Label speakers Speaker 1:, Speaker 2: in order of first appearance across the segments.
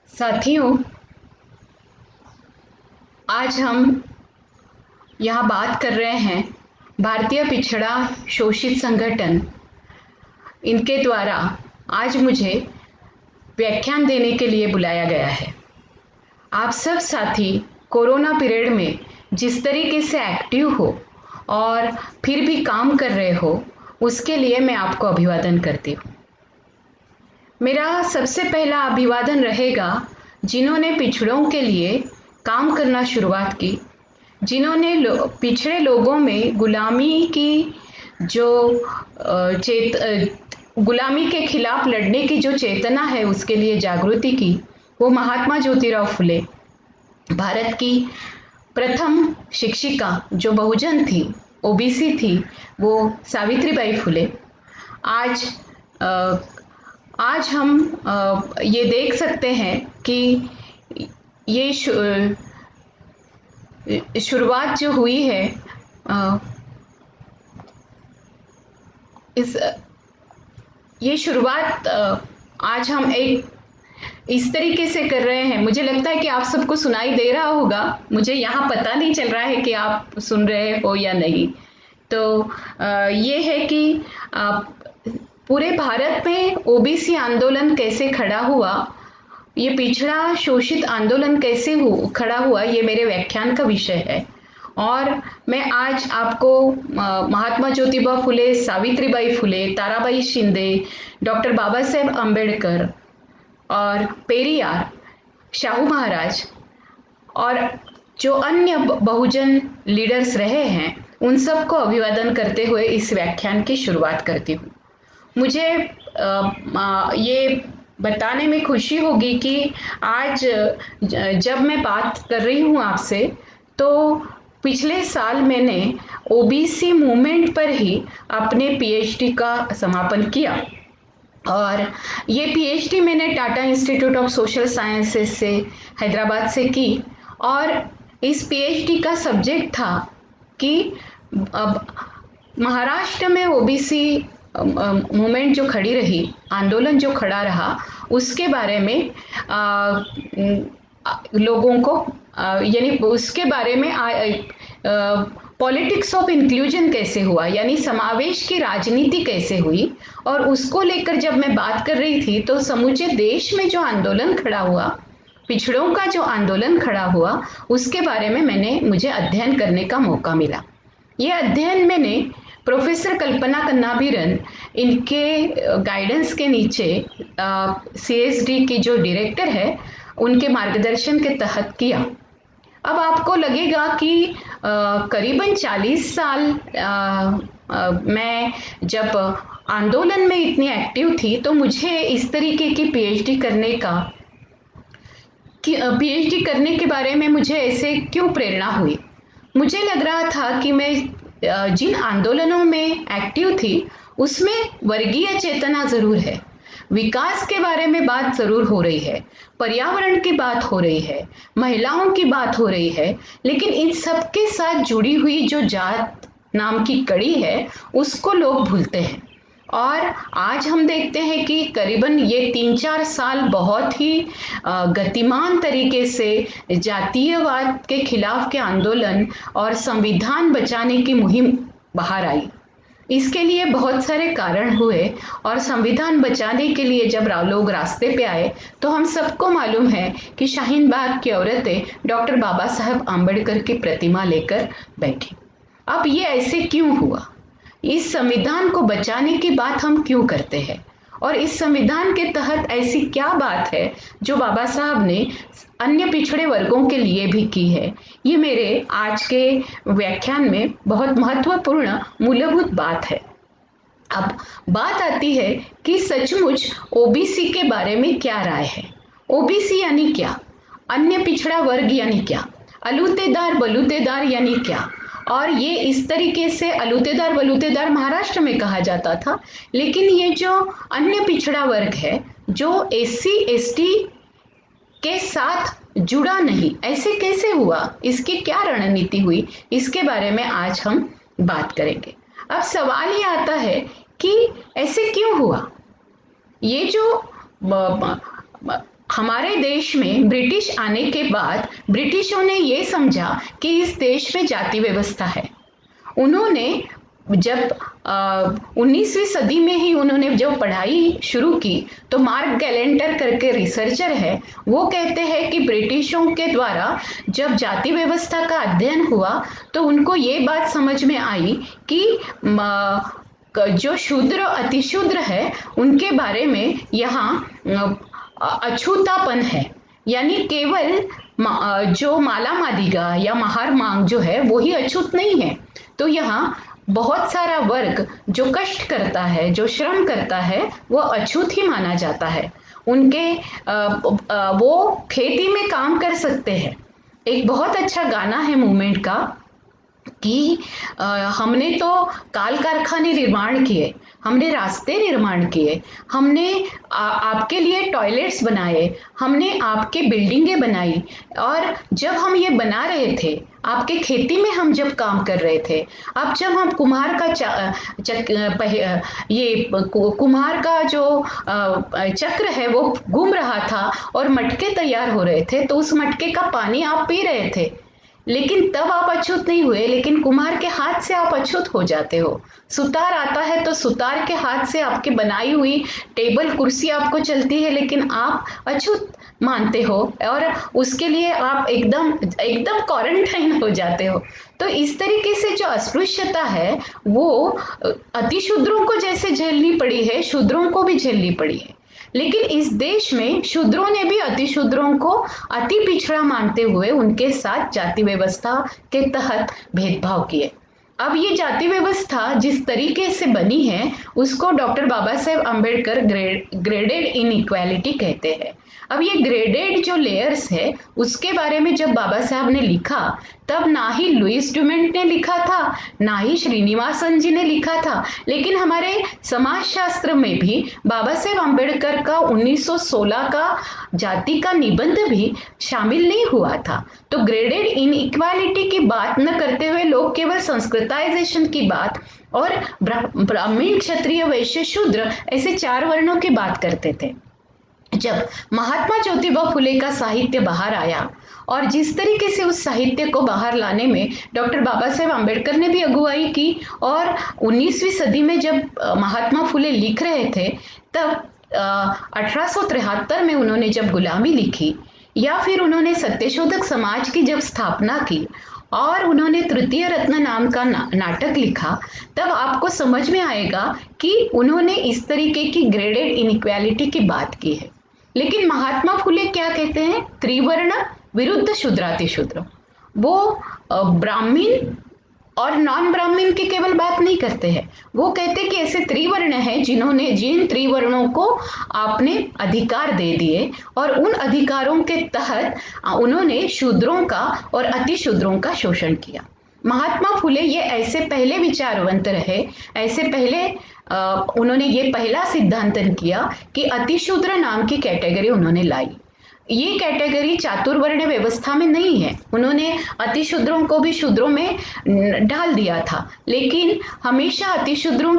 Speaker 1: साथियों, आज हम यहाँ बात कर रहे हैं भारतीय पिछड़ा शोषित संगठन इनके द्वारा आज मुझे व्याख्यान देने के लिए बुलाया गया है। आप सब साथी कोरोना पीरियड में जिस तरीके से एक्टिव हो और फिर भी काम कर रहे हो, उसके लिए मैं आपको अभिवादन करती हूँ। मेरा सबसे पहला अभिवादन रहेगा जिन्होंने पिछड़ों के लिए काम करना शुरुआत की, जिन्होंने पिछड़े लोगों में गुलामी की जो गुलामी के खिलाफ लड़ने की जो चेतना है उसके लिए जागृति की। वो महात्मा ज्योतिराव फुले, भारत की प्रथम शिक्षिका जो बहुजन थी, ओबीसी थी, वो सावित्रीबाई फुले। आज अ, आज हम ये देख सकते हैं कि ये शुरुआत जो हुई है अ, इस ये शुरुआत आज हम एक इस तरीके से कर रहे हैं। मुझे लगता है कि आप सबको सुनाई दे रहा होगा। मुझे यहाँ पता नहीं चल रहा है कि आप सुन रहे हो या नहीं। तो ये है कि पूरे भारत में ओबीसी आंदोलन कैसे खड़ा हुआ, ये पिछड़ा शोषित आंदोलन कैसे खड़ा हुआ, ये मेरे व्याख्यान का विषय है। और मैं आज आपको महात्मा ज्योतिबा फुले, सावित्रीबाई फुले, ताराबाई शिंदे, डॉक्टर बाबा साहेब आम्बेडकर और पेरियार, शाहू महाराज और जो अन्य बहुजन लीडर्स रहे हैं, उन सबको अभिवादन करते हुए इस व्याख्यान की शुरुआत करती हूँ। मुझे ये बताने में खुशी होगी कि आज जब मैं बात कर रही हूँ आपसे, तो पिछले साल मैंने ओबीसी मूवमेंट पर ही अपने पीएचडी का समापन किया। और ये पीएचडी मैंने Tata institute of social sciences से हैदराबाद से की। और इस पीएचडी का सब्जेक्ट था कि अब महाराष्ट्र में ओबीसी मूवमेंट जो खड़ी रही, आंदोलन जो खड़ा रहा, उसके बारे में लोगों को यानी उसके बारे में पॉलिटिक्स ऑफ इंक्लूजन कैसे हुआ, यानी समावेश की राजनीति कैसे हुई। और उसको लेकर जब मैं बात कर रही थी तो समूचे देश में जो आंदोलन खड़ा हुआ, पिछड़ों का जो आंदोलन खड़ा हुआ, उसके बारे में मुझे अध्ययन करने का मौका मिला। ये अध्ययन मैंने प्रोफेसर कल्पना कन्नाभिरन, इनके गाइडेंस के नीचे सीएसडी की जो डायरेक्टर है, उनके मार्गदर्शन के तहत किया। अब आपको लगेगा कि करीबन 40 साल मैं जब आंदोलन में इतनी एक्टिव थी, तो मुझे इस तरीके की पीएचडी करने का पीएचडी करने के बारे में मुझे ऐसे क्यों प्रेरणा हुई। मुझे लग रहा था कि मैं जिन आंदोलनों में एक्टिव थी उसमें वर्गीय चेतना जरूर है, विकास के बारे में बात जरूर हो रही है, पर्यावरण की बात हो रही है, महिलाओं की बात हो रही है, लेकिन इन सबके साथ जुड़ी हुई जो जात नाम की कड़ी है, उसको लोग भूलते हैं। और आज हम देखते हैं कि करीबन ये 3-4 साल बहुत ही गतिमान तरीके से जातीयवाद के खिलाफ के आंदोलन और संविधान बचाने की मुहिम बाहर आई। इसके लिए बहुत सारे कारण हुए और संविधान बचाने के लिए जब लोग रास्ते पे आए, तो हम सबको मालूम है कि शाहीन बाग की औरतें डॉक्टर बाबा साहब आम्बेडकर की प्रतिमा लेकर बैठी। अब ये ऐसे क्यों हुआ? इस संविधान को बचाने की बात हम क्यों करते हैं, और इस संविधान के तहत ऐसी क्या बात है जो बाबा साहब ने अन्य पिछड़े वर्गों के लिए भी की है? ये मेरे आज के व्याख्यान में बहुत महत्वपूर्ण मूलभूत बात है। अब बात आती है कि सचमुच ओबीसी के बारे में क्या राय है। ओबीसी यानी क्या? अन्य पिछड़ा वर्ग यानी क्या? अलूतेदार बलूतेदार यानी क्या? और ये इस तरीके से अलूतेदार बलूतेदार महाराष्ट्र में कहा जाता था, लेकिन ये जो अन्य पिछड़ा वर्ग है, जो एससी एसटी के साथ जुड़ा नहीं, ऐसे कैसे हुआ, इसकी क्या रणनीति हुई, इसके बारे में आज हम बात करेंगे। अब सवाल ये आता है कि ऐसे क्यों हुआ? ये जो हमारे देश में ब्रिटिश आने के बाद ब्रिटिशों ने ये समझा कि इस देश में जाति व्यवस्था है। उन्होंने जब 19वीं सदी में ही उन्होंने जो पढ़ाई शुरू की, तो मार्क गैलेंटर करके रिसर्चर है, वो कहते हैं कि ब्रिटिशों के द्वारा जब जाति व्यवस्था का अध्ययन हुआ तो उनको ये बात समझ में आई कि जो शूद्र अतिशूद्र है उनके बारे में यहाँ अछूतापन है, यानी केवल जो माला मादिगा या महार मांग जो है वो ही अछूत नहीं है। तो यहाँ बहुत सारा वर्ग जो कष्ट करता है, जो श्रम करता है, वो अछूत ही माना जाता है। उनके वो खेती में काम कर सकते हैं। एक बहुत अच्छा गाना है मूवमेंट का कि हमने तो काल कारखाने निर्माण किए, हमने रास्ते निर्माण किए, हमने आपके लिए टॉयलेट्स बनाए, हमने आपके बिल्डिंगें बनाई, और जब हम ये बना रहे थे, आपके खेती में हम जब काम कर रहे थे, अब जब हम कुम्हार का कुम्हार का जो चक्र है वो घूम रहा था और मटके तैयार हो रहे थे, तो उस मटके का पानी आप पी रहे थे, लेकिन तब आप अछूत नहीं हुए, लेकिन कुम्हार के हाथ से आप अछूत हो जाते हो। सुतार आता है तो सुतार के हाथ से आपकी बनाई हुई टेबल कुर्सी आपको चलती है, लेकिन आप अछूत मानते हो और उसके लिए आप एकदम एकदम क्वारंटाइन हो जाते हो। तो इस तरीके से जो अस्पृश्यता है वो अतिशूद्रों को जैसे झेलनी पड़ी है, शूद्रों को भी झेलनी पड़ी है। लेकिन इस देश में शूद्रों ने भी अतिशूद्रों को अति पिछड़ा मानते हुए उनके साथ जाति व्यवस्था के तहत भेदभाव किए। अब ये जाति व्यवस्था जिस तरीके से बनी है उसको doctor Baba Saheb Ambedkar graded inequality कहते हैं। अब ये ग्रेडेड जो लेयर्स है उसके बारे में जब बाबा साहब ने लिखा, तब ना ही लुइस ड्यूमेंट ने लिखा था, ना ही श्रीनिवासन जी ने लिखा था, लेकिन हमारे समाजशास्त्र में भी बाबा साहेब अम्बेडकर का 1916 का जाति का निबंध भी शामिल नहीं हुआ था। तो ग्रेडेड इनइक्वालिटी की बात न करते हुए लोग केवल संस्कृताइजेशन की बात और ब्राह्मण, क्षत्रिय, वैश्य, शूद्र ऐसे 4 वर्णों की बात करते थे। जब महात्मा ज्योतिबा फुले का साहित्य बाहर आया और जिस तरीके से उस साहित्य को बाहर लाने में डॉक्टर बाबा साहेब अम्बेडकर ने भी अगुवाई की, और 19वीं सदी में जब महात्मा फुले लिख रहे थे, तब 1873 में उन्होंने जब गुलामी लिखी, या फिर उन्होंने सत्यशोधक समाज की जब स्थापना की और उन्होंने तृतीय रत्न नाम का नाटक लिखा, तब आपको समझ में आएगा कि उन्होंने इस तरीके की ग्रेडेड इनइक्वालिटी की बात की है। लेकिन महात्मा फुले क्या कहते हैं? त्रिवर्ण विरुद्ध शूद्रातिशूद्र। वो ब्राह्मण और नॉन ब्राह्मण की केवल बात नहीं करते हैं, वो कहते हैं कि ऐसे त्रिवर्ण हैं जिन्होंने जिन त्रिवर्णों को आपने अधिकार दे दिए और उन अधिकारों के तहत उन्होंने शूद्रों का और अतिशूद्रों का शोषण किया। महात्मा फुले ये ऐसे पहले विचारवंत रहे, ऐसे पहले उन्होंने ये पहला सिद्धांतन किया कि अतिशूद्र नाम की कैटेगरी उन्होंने लाई। ये कैटेगरी चातुर्वर्ण व्यवस्था में नहीं है, उन्होंने अतिशूद्रों को भी शूद्रों में डाल दिया था, लेकिन हमेशा अतिशूद्रों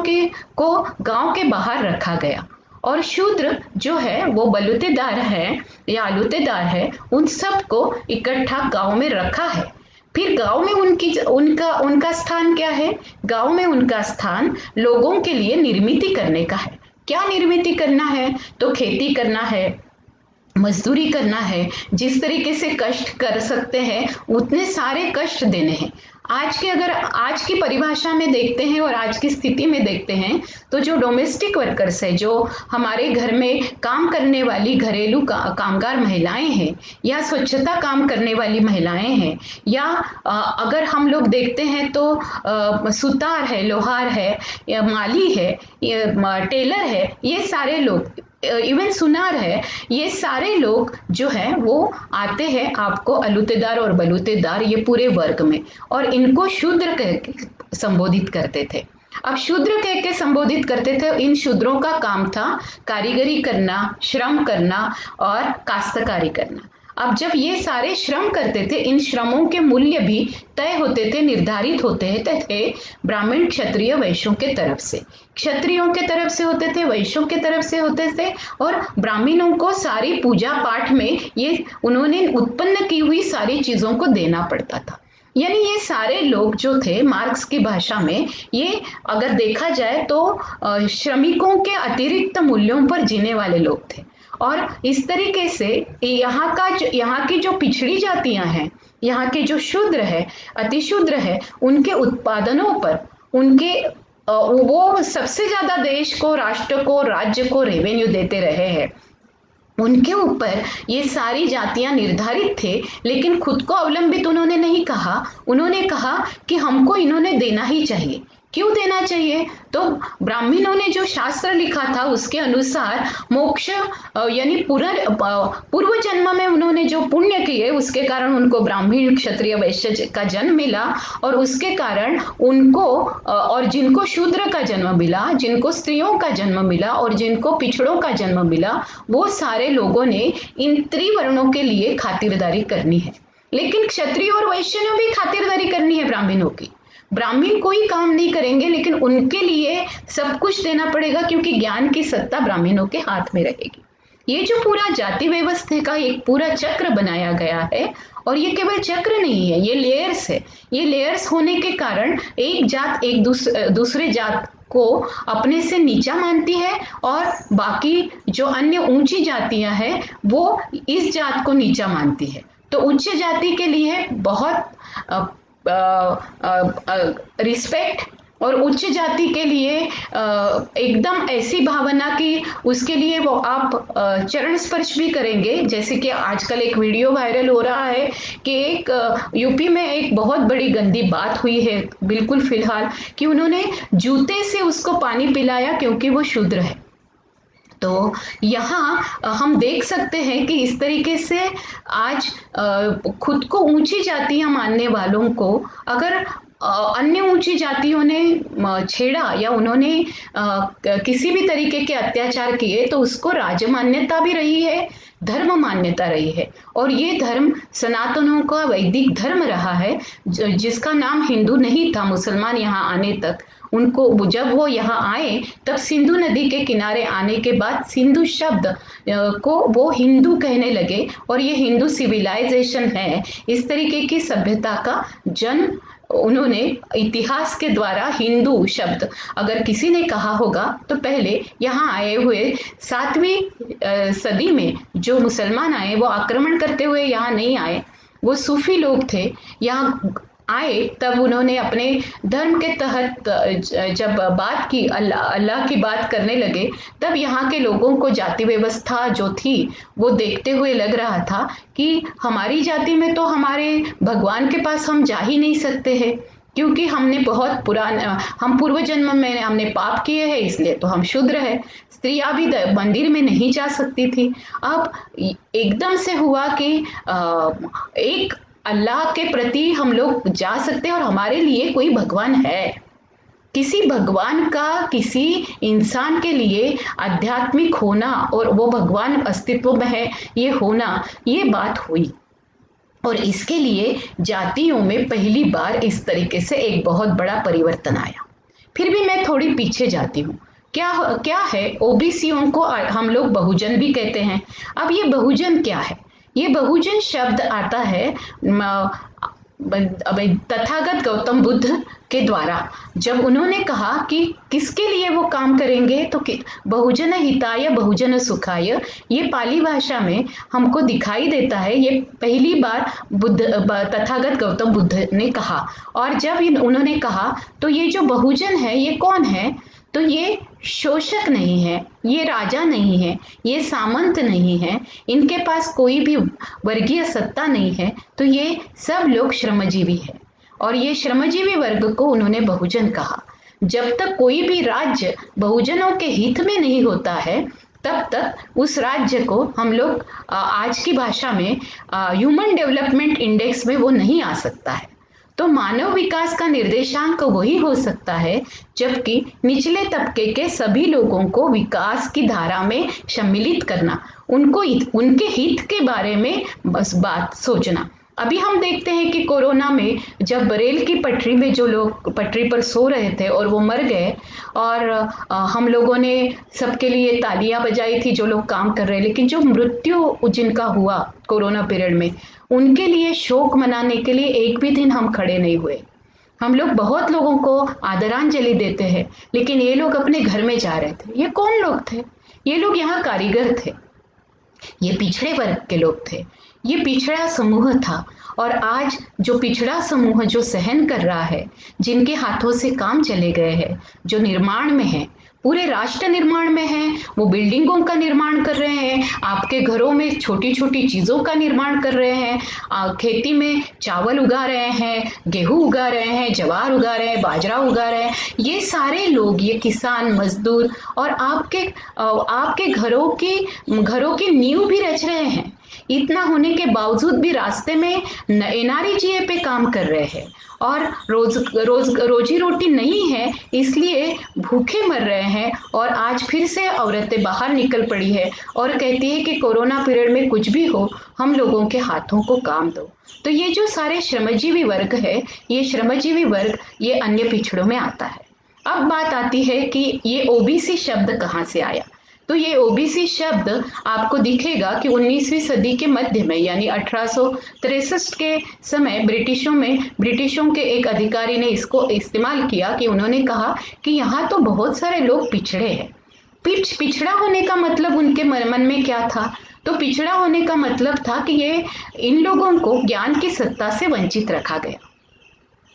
Speaker 1: को गांव के बाहर रखा गया और शूद्र जो है वो बलूतेदार है या आलूतेदार है, उन सबको इकट्ठा गांव में रखा है। फिर गांव में उनका स्थान क्या है? गांव में उनका स्थान लोगों के लिए निर्मिती करने का है। क्या निर्मिती करना है? तो खेती करना है, मजदूरी करना है, जिस तरीके से कष्ट कर सकते हैं उतने सारे कष्ट देने हैं। अगर आज की परिभाषा में देखते हैं और आज की स्थिति में देखते हैं, तो जो डोमेस्टिक वर्कर्स है, जो हमारे घर में काम करने वाली घरेलू कामगार महिलाएं हैं, या स्वच्छता काम करने वाली महिलाएं हैं, या अगर हम लोग देखते हैं तो सुतार है, लोहार है, या माली है, टेलर है, ये सारे लोग, इवन सुनार है, ये सारे लोग जो हैं वो आते हैं आपको अलूतेदार और बलूतेदार ये पूरे वर्ग में, और इनको शूद्र कह के संबोधित करते थे। अब शूद्र कह के संबोधित करते थे। इन शूद्रों का काम था कारीगरी करना, श्रम करना और काश्तकारी करना। अब जब ये सारे श्रम करते थे, इन श्रमों के मूल्य भी तय होते थे, निर्धारित होते थे ब्राह्मण, क्षत्रिय, वैश्यों के तरफ से। क्षत्रियों के तरफ से होते थे, वैश्यों के तरफ से होते थे, और ब्राह्मणों को सारी पूजा पाठ में ये उन्होंने उत्पन्न की हुई सारी चीजों को देना पड़ता था। यानी ये सारे लोग जो थे, मार्क्स की भाषा में, ये अगर देखा जाए तो श्रमिकों के अतिरिक्त मूल्यों पर जीने वाले लोग थे। और इस तरीके से यहाँ की जो पिछड़ी जातियां हैं, यहाँ के जो शूद्र है, अतिशूद्र है, उनके उत्पादनों पर, उनके वो सबसे ज्यादा देश को, राष्ट्र को, राज्य को रेवेन्यू देते रहे हैं, उनके ऊपर ये सारी जातियां निर्धारित थे। लेकिन खुद को अवलंबित उन्होंने नहीं कहा, उन्होंने कहा कि हमको इन्होंने देना ही चाहिए। क्यों देना चाहिए? तो ब्राह्मणों ने जो शास्त्र लिखा था उसके अनुसार मोक्ष यानी पूर्व जन्म में उन्होंने जो पुण्य किए उसके कारण उनको ब्राह्मण, क्षत्रिय, वैश्य का जन्म मिला, और उसके कारण उनको और जिनको शूद्र का जन्म मिला, जिनको स्त्रियों का जन्म मिला और जिनको पिछड़ों का जन्म मिला, वो सारे लोगों ने इन त्रिवर्णों के लिए खातिरदारी करनी है। लेकिन क्षत्रिय और वैश्य ने भी खातिरदारी करनी है ब्राह्मणों की। ब्राह्मण कोई काम नहीं करेंगे, लेकिन उनके लिए सब कुछ देना पड़ेगा, क्योंकि ज्ञान की सत्ता ब्राह्मणों के हाथ में रहेगी। ये जो पूरा जाति व्यवस्था का एक पूरा चक्र बनाया गया है, और ये केवल चक्र नहीं है, ये लेयर्स है। ये लेयर्स होने के कारण एक जात एक दूसरे जात को अपने से नीचा मानती है, और बाकी जो अन्य ऊंची जातियां हैं वो इस जात को नीचा मानती है। तो उच्च जाति के लिए बहुत रिस्पेक्ट, और उच्च जाति के लिए एकदम ऐसी भावना कि उसके लिए वो आप चरण स्पर्श भी करेंगे। जैसे कि आजकल एक वीडियो वायरल हो रहा है कि एक यूपी में एक बहुत बड़ी गंदी बात हुई है बिल्कुल फिलहाल, कि उन्होंने जूते से उसको पानी पिलाया क्योंकि वो शूद्र है। तो यहाँ हम देख सकते हैं कि इस तरीके से आज खुद को ऊंची जातियां मानने वालों को अगर अन्य ऊंची जातियों ने छेड़ा या उन्होंने किसी भी तरीके के अत्याचार किए, तो उसको राज मान्यता भी रही है, धर्म मान्यता रही है। और ये धर्म सनातनों का वैदिक धर्म रहा है, जिसका नाम हिंदू नहीं था मुसलमान यहाँ आने तक। उनको जब वो यहाँ आए तब सिंधु नदी के किनारे आने के बाद सिंधु शब्द को वो हिंदू कहने लगे, और ये हिंदू सिविलाइजेशन है। इस तरीके की सभ्यता का जन्म उन्होंने इतिहास के द्वारा, हिंदू शब्द अगर किसी ने कहा होगा तो पहले यहाँ आए हुए 7वीं सदी में जो मुसलमान आए, वो आक्रमण करते हुए यहाँ नहीं आए, वो सूफी लोग थे। यहाँ आए तब उन्होंने अपने धर्म के तहत जब बात की, अल्लाह की बात करने लगे, तब यहाँ के लोगों को जाति व्यवस्था जो थी वो देखते हुए लग रहा था कि हमारी जाति में तो हमारे भगवान के पास हम जा ही नहीं सकते हैं, क्योंकि हमने बहुत हम पूर्व जन्म में हमने पाप किए हैं, इसलिए तो हम शूद्र है। स्त्रियां भी मंदिर में नहीं जा सकती थी। अब एकदम से हुआ कि एक अल्लाह के प्रति हम लोग जा सकते हैं, और हमारे लिए कोई भगवान है। किसी भगवान का किसी इंसान के लिए आध्यात्मिक होना और वो भगवान अस्तित्व में है ये होना, ये बात हुई। और इसके लिए जातियों में पहली बार इस तरीके से एक बहुत बड़ा परिवर्तन आया। फिर भी मैं थोड़ी पीछे जाती हूँ। क्या है? ओबीसीओं को हम लोग बहुजन भी कहते हैं। अब ये बहुजन क्या है? ये बहुजन शब्द आता है तथागत गौतम बुद्ध के द्वारा, जब उन्होंने कहा कि किसके लिए वो काम करेंगे, तो बहुजन हिताय बहुजन सुखाय, ये पाली भाषा में हमको दिखाई देता है। ये पहली बार तथागत गौतम बुद्ध ने कहा। और जब उन्होंने कहा तो ये जो बहुजन है ये कौन है? तो ये शोषक नहीं है, ये राजा नहीं है, ये सामंत नहीं है, इनके पास कोई भी वर्गीय सत्ता नहीं है, तो ये सब लोग श्रमजीवी है। और ये श्रमजीवी वर्ग को उन्होंने बहुजन कहा। जब तक कोई भी राज्य बहुजनों के हित में नहीं होता है, तब तक उस राज्य को हम लोग आज की भाषा में ह्यूमन डेवलपमेंट इंडेक्स में वो नहीं आ सकता है। तो मानव विकास का निर्देशांक वही हो सकता है जबकि निचले तबके के सभी लोगों को विकास की धारा में सम्मिलित करना, उनको उनके हित के बारे में बस बात सोचना। अभी हम देखते हैं कि कोरोना में जब रेल की पटरी में जो लोग पटरी पर सो रहे थे और वो मर गए, और हम लोगों ने सबके लिए तालियां बजाई थी जो लोग काम कर रहे हैं, लेकिन जो मृत्यु जिनका हुआ कोरोना पीरियड में, उनके लिए शोक मनाने के लिए एक भी दिन हम खड़े नहीं हुए। हम लोग बहुत लोगों को आदरांजलि देते हैं, लेकिन ये लोग अपने घर में जा रहे थे। ये कौन लोग थे? ये लोग यहाँ कारीगर थे, ये पिछड़े वर्ग के लोग थे, ये पिछड़ा समूह था। और आज जो पिछड़ा समूह जो सहन कर रहा है, जिनके हाथों से काम चले गए हैं, जो निर्माण में है, पूरे राष्ट्र निर्माण में है, वो बिल्डिंगों का निर्माण कर रहे हैं, आपके घरों में छोटी छोटी चीजों का निर्माण कर रहे हैं, खेती में चावल उगा रहे हैं, गेहूं उगा रहे हैं, ज्वार उगा रहे हैं, बाजरा उगा रहे हैं, ये सारे लोग, ये किसान मजदूर, और आपके घरों की नींव भी रच रहे हैं। इतना होने के बावजूद भी रास्ते में एनआरईजीए पे काम कर रहे हैं, और रोजी रोटी नहीं है, इसलिए भूखे मर रहे हैं। और आज फिर से औरतें बाहर निकल पड़ी है और कहती है कि कोरोना पीरियड में कुछ भी हो, हम लोगों के हाथों को काम दो। तो ये जो सारे श्रमजीवी वर्ग है, ये श्रमजीवी वर्ग ये अन्य पिछड़ों में आता है। अब बात आती है कि ये ओबीसी शब्द कहाँ से आया। तो ये ओबीसी शब्द आपको दिखेगा कि 19वीं सदी के मध्य में, यानी 1863 के समय ब्रिटिशों के एक अधिकारी ने इसको इस्तेमाल किया कि उन्होंने कहा कि यहाँ तो बहुत सारे लोग पिछड़े हैं। पिछड़ा होने का मतलब उनके मन में क्या था? तो पिछड़ा होने का मतलब था कि ये इन लोगों को ज्ञान की सत्ता से वंचित रखा गया।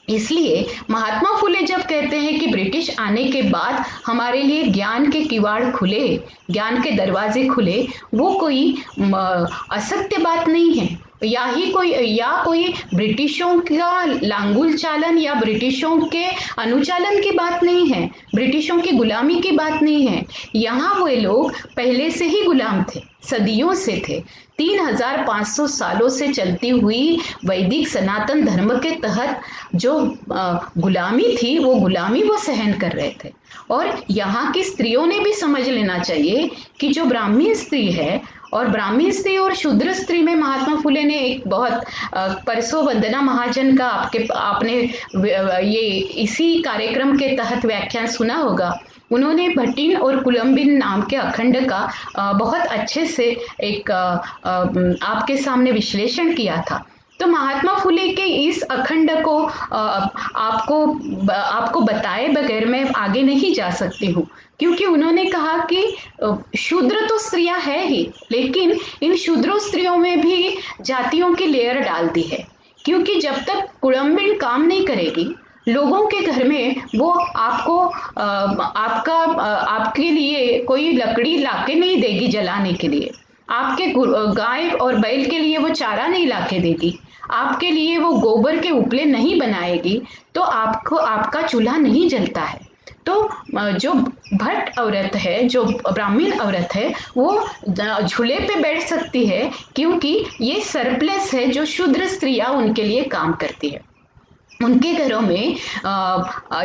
Speaker 1: इसलिए महात्मा फुले जब कहते हैं कि ब्रिटिश आने के बाद हमारे लिए ज्ञान के किवाड़ खुले, ज्ञान के दरवाजे खुले, वो कोई असत्य बात नहीं है, या कोई ब्रिटिशों का लांगुल चालन या ब्रिटिशों के अनुचालन की बात नहीं है, ब्रिटिशों की गुलामी की बात नहीं है। यहाँ वो लोग पहले से ही गुलाम थे, सदियों से थे। 3500 सालों से चलती हुई वैदिक सनातन धर्म के तहत जो गुलामी थी, वो गुलामी वो सहन कर रहे थे। और यहाँ की स्त्रियों ने भी समझ लेना चाहिए कि जो ब्राह्मण स्त्री है, और ब्राह्मण स्त्री और शूद्र स्त्री में महात्मा फुले ने एक बहुत परसों वंदना महाजन का आपने ये इसी कार्यक्रम के तहत व्याख्यान सुना होगा। उन्होंने भट्टिन और कुलम्बिन नाम के अखंड का बहुत अच्छे से एक आपके सामने विश्लेषण किया था। तो महात्मा फुले के इस अखंड को आपको बताए बगैर मैं आगे नहीं जा सकती हूँ, क्योंकि उन्होंने कहा कि शूद्र तो स्त्रियां है ही, लेकिन इन शूद्र स्त्रियों में भी जातियों की लेयर डाल दी है। क्योंकि जब तक कुलम्बिन काम नहीं करेगी लोगों के घर में, वो आपके लिए कोई लकड़ी लाके नहीं देगी जलाने के लिए, आपके गाय और बैल के लिए वो चारा नहीं लाके देगी, आपके लिए वो गोबर के उपले नहीं बनाएगी, तो आपका चूल्हा नहीं जलता है। तो जो भट्ट औरत है, जो ब्राह्मण औरत है, वो झूले पे बैठ सकती है, क्योंकि ये सरप्लस है जो शूद्र स्त्रियां उनके लिए काम करती है। उनके घरों में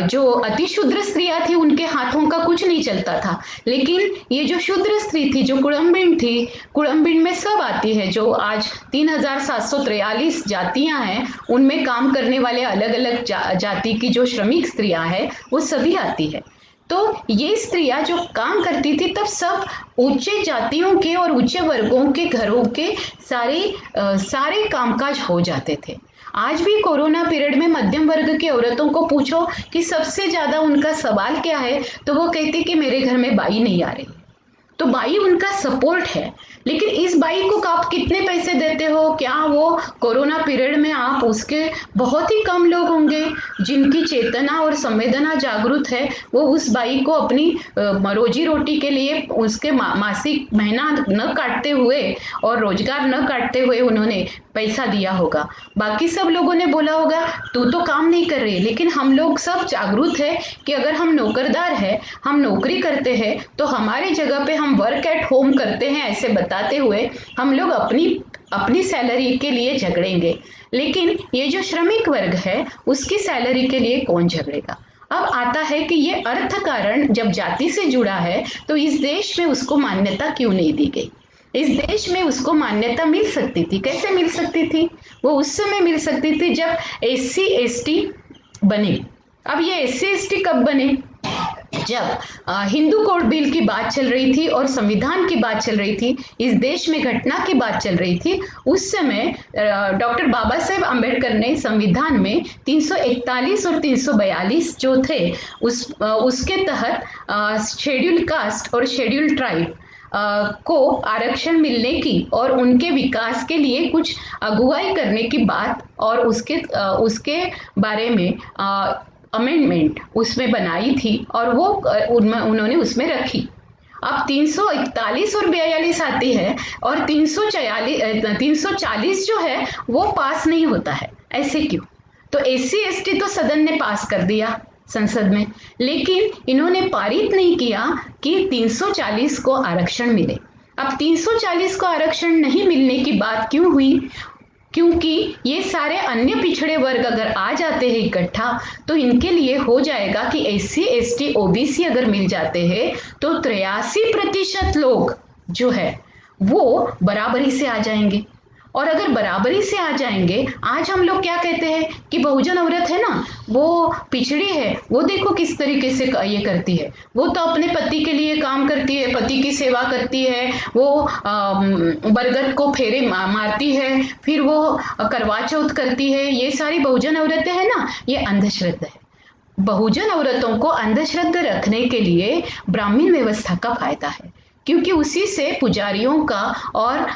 Speaker 1: जो अति शूद्र स्त्रियां थी, उनके हाथों का कुछ नहीं चलता था। लेकिन ये जो शूद्र स्त्री थी, जो कुड़म्बिन थी, कुड़म्बिन में सब आती है, जो आज 3743 जातियां हैं, उनमें काम करने वाले अलग अलग जाति की जो श्रमिक स्त्रियां हैं, वो सभी आती है। तो ये स्त्रियां जो काम करती थी, तब सब ऊंचे जातियों के और ऊंचे वर्गों के घरों के सारे कामकाज हो जाते थे। आज भी कोरोना पीरियड में मध्यम वर्ग की औरतों को पूछो कि सबसे ज्यादा उनका सवाल क्या है, तो वो कहती कि मेरे घर में बाई नहीं आ रही। तो बाई उनका सपोर्ट है, लेकिन इस बाई को आप कितने पैसे देते हो? क्या वो कोरोना पीरियड में आप उसके बहुत ही कम लोग होंगे जिनकी चेतना और संवेदना जागरूक है, वो उस बाई को अपनी रोजी रोटी के लिए उसके मासिक महीना न काटते हुए और रोजगार न काटते हुए उन्होंने पैसा दिया होगा। बाकी सब लोगों ने बोला होगा तू तो काम नहीं कर रही, लेकिन हम लोग सब जागरूक है कि अगर हम नौकरदार है, हम नौकरी करते हैं, तो हमारी जगह पे हम वर्क एट होम करते हैं, ऐसे बताते हुए हम लोग अपनी अपनी सैलरी के लिए झगड़ेंगे, लेकिन ये जो श्रमिक वर्ग है उसकी सैलरी के लिए कौन झगड़ेगा। अब आता है कि ये अर्थ कारण जब जाति से जुड़ा है तो इस देश में उसको मान्यता क्यों नहीं दी गई। इस देश में उसको मान्यता मिल सकती थी, कैसे मिल सकती थी, वो उस समय मिल सकती थी जब एससी एसटी बने। अब ये एससी एसटी कब बने, जब हिंदू कोड बिल की बात चल रही थी और संविधान की बात चल रही थी, इस देश में घटना की बात चल रही थी। उस समय डॉक्टर बाबा साहेब आम्बेडकर ने संविधान में 341 और 342 जो थे उसके तहत शेड्यूल कास्ट और शेड्यूल ट्राइब को आरक्षण मिलने की और उनके विकास के लिए कुछ अगुवाई करने की बात और उसके बारे में अमेंडमेंट उसमें बनाई थी और वो उन्होंने उसमें रखी। अब 341 और 42 आती है और 340 जो है वो पास नहीं होता है, ऐसे क्यों। तो एससी एसटी तो सदन ने पास कर दिया संसद में, लेकिन इन्होंने पारित नहीं किया कि 340 को आरक्षण मिले। अब 340 को आरक्षण नहीं मिलने की बात क्यों हुई, क्योंकि ये सारे अन्य पिछड़े वर्ग अगर आ जाते हैं इकट्ठा तो इनके लिए हो जाएगा कि एससी एसटी ओबीसी अगर मिल जाते हैं तो 83% लोग जो है वो बराबरी से आ जाएंगे। और अगर बराबरी से आ जाएंगे, आज हम लोग क्या कहते हैं कि बहुजन औरत है ना, वो पिछड़ी है, वो देखो किस तरीके से ये करती है, वो तो अपने पति के लिए काम करती है, पति की सेवा करती है, वो बरगद को फेरे मारती है, फिर वो करवा चौथ करती है। ये सारी बहुजन औरतें हैं ना, ये अंधश्रद्धा है। बहुजन औरतों को अंधश्रद्धा रखने के लिए ब्राह्मण व्यवस्था का फायदा है, क्योंकि उसी से पुजारियों का और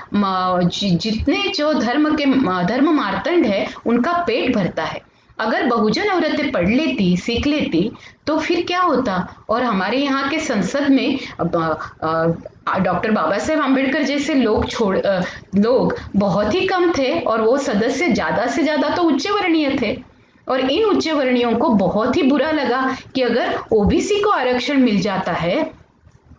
Speaker 1: जितने जो धर्म मार्तंड है उनका पेट भरता है। अगर बहुजन औरतें पढ़ लेती, सीख लेती तो फिर क्या होता। और हमारे यहाँ के संसद में डॉक्टर बाबा साहेब आम्बेडकर जैसे लोग बहुत ही कम थे और वो सदस्य ज्यादा से ज्यादा तो उच्च वर्णीय थे। और इन उच्च वर्णियों को बहुत ही बुरा लगा कि अगर ओबीसी को आरक्षण मिल जाता है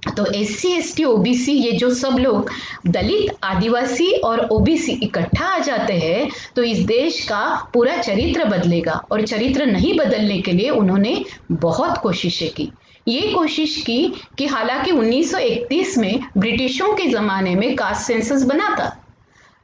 Speaker 1: तो एससी एसटी ओबीसी ये जो सब लोग दलित आदिवासी और ओबीसी इकट्ठा आ जाते हैं तो इस देश का पूरा चरित्र बदलेगा। और चरित्र नहीं बदलने के लिए उन्होंने बहुत कोशिशें की। ये कोशिश की कि हालांकि 1931 में ब्रिटिशों के ज़माने में कास्ट सेंसस बना था।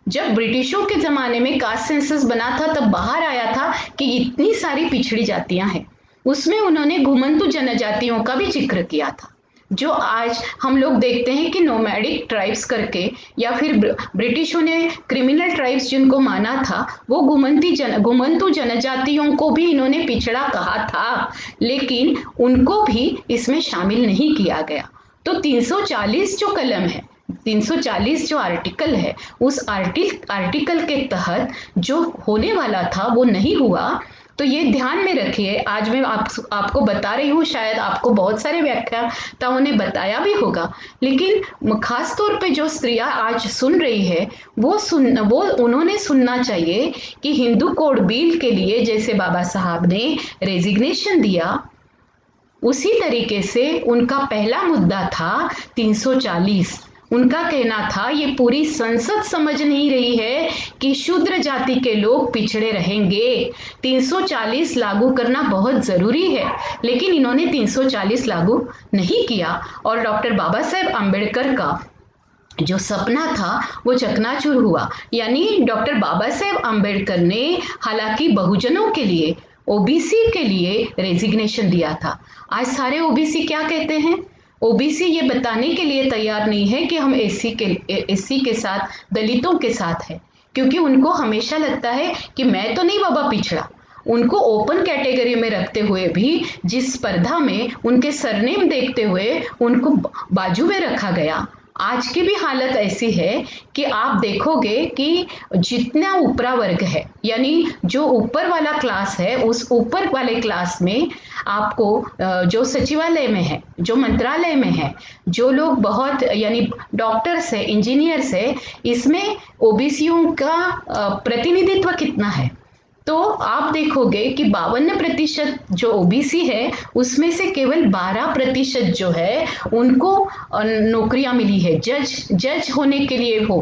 Speaker 1: जब ब्रिटिशों के ज़माने में कास्ट सेंसस बना था तब बाहर आया था कि इतनी सारी पिछड़ी जातियां हैं। उसमें उन्होंने घुमंतु जनजातियों का भी जिक्र किया था, जो आज हम लोग देखते हैं कि नोमैडिक ट्राइब्स करके, या फिर ब्रिटिशों ने क्रिमिनल ट्राइब्स जिनको माना था वो घुमंतु जनजातियों को भी इन्होंने पिछड़ा कहा था, लेकिन उनको भी इसमें शामिल नहीं किया गया। तो 340 जो कलम है, 340 जो आर्टिकल है, उस आर्टिकल के तहत जो होने वाला था वो नहीं हुआ। तो ये ध्यान में रखिए। आज मैं आपको बता रही हूँ, शायद आपको बहुत सारे व्याख्याताओं ने बताया भी होगा, लेकिन खास तौर पे जो स्त्रियां आज सुन रही है वो उन्होंने सुनना चाहिए कि हिंदू कोड बिल के लिए जैसे बाबा साहब ने रेजिग्नेशन दिया, उसी तरीके से उनका पहला मुद्दा था 340। उनका कहना था ये पूरी संसद समझ नहीं रही है कि शूद्र जाति के लोग पिछड़े रहेंगे, 340 लागू करना बहुत जरूरी है। लेकिन इन्होंने 340 लागू नहीं किया और डॉक्टर बाबा साहेब आम्बेडकर का जो सपना था वो चकनाचूर हुआ। यानी डॉक्टर बाबा साहेब आम्बेडकर ने हालांकि बहुजनों के लिए, ओबीसी के लिए रेजिग्नेशन दिया था। आज सारे ओबीसी क्या कहते हैं, ओबीसी ये बताने के लिए तैयार नहीं है कि हम एससी के साथ, दलितों के साथ है, क्योंकि उनको हमेशा लगता है कि मैं तो नहीं बाबा पिछड़ा। उनको ओपन कैटेगरी में रखते हुए भी जिस स्पर्धा में उनके सरनेम देखते हुए उनको बाजू में रखा गया, आज की भी हालत ऐसी है कि आप देखोगे कि जितना ऊपरा वर्ग है, यानी जो ऊपर वाला क्लास है, उस ऊपर वाले क्लास में आपको जो सचिवालय में है, जो मंत्रालय में है, जो लोग बहुत यानी डॉक्टर्स है, इंजीनियर्स है, इसमें ओबीसीयों का प्रतिनिधित्व कितना है। तो आप देखोगे कि 52% जो ओबीसी है उसमें से केवल 12% जो है उनको नौकरियां मिली है जज होने के लिए हो।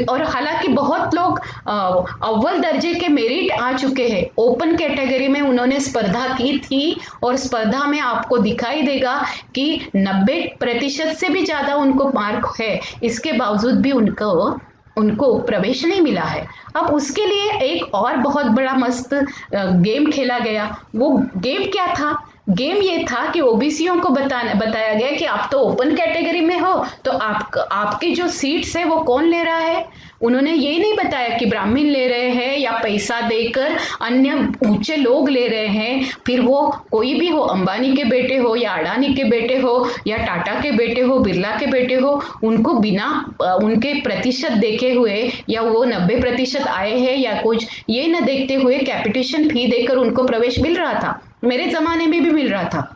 Speaker 1: और हालांकि बहुत लोग अव्वल दर्जे के मेरिट आ चुके हैं, ओपन कैटेगरी में उन्होंने स्पर्धा की थी और स्पर्धा में आपको दिखाई देगा कि 90% से भी ज्यादा उनको मार्क है, इसके बावजूद भी उनको उनको प्रवेश नहीं मिला है। अब उसके लिए एक और बहुत बड़ा मस्त गेम खेला गया। वो गेम क्या था? गेम ये था कि ओबीसीयों को बताया गया कि आप तो ओपन कैटेगरी में हो, तो आपकी जो सीट्स है वो कौन ले रहा है। उन्होंने ये नहीं बताया कि ब्राह्मण ले रहे हैं या पैसा देकर अन्य ऊंचे लोग ले रहे हैं, फिर वो कोई भी हो, अंबानी के बेटे हो या अडानी के बेटे हो या टाटा के बेटे हो, बिरला के बेटे हो, उनको बिना उनके प्रतिशत देखे हुए या वो 90% आए हैं या कुछ ये न देखते हुए कैपिटेशन फी देकर उनको प्रवेश मिल रहा था। मेरे जमाने में भी मिल रहा था।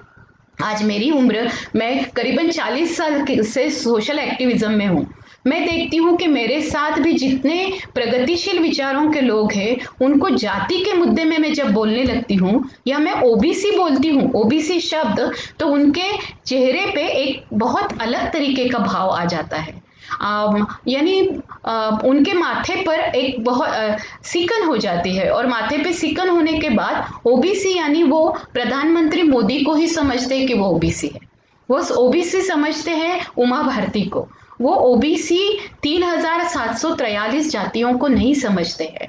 Speaker 1: आज मेरी उम्र, मैं करीबन 40 साल से सोशल एक्टिविज्म में हूँ। मैं देखती हूँ कि मेरे साथ भी जितने प्रगतिशील विचारों के लोग हैं, उनको जाति के मुद्दे में मैं जब बोलने लगती हूँ या मैं ओबीसी बोलती हूँ, ओबीसी शब्द, तो उनके चेहरे पे एक बहुत अलग तरीके का भाव आ जाता है। यानी उनके माथे पर एक बहुत सिकन हो जाती है, और माथे पे सिकन होने के बाद ओबीसी यानी वो प्रधानमंत्री मोदी को ही समझते हैं कि वो ओबीसी है। वो ओबीसी समझते हैं उमा भारती को। वो ओबीसी 3743 जातियों को नहीं समझते हैं।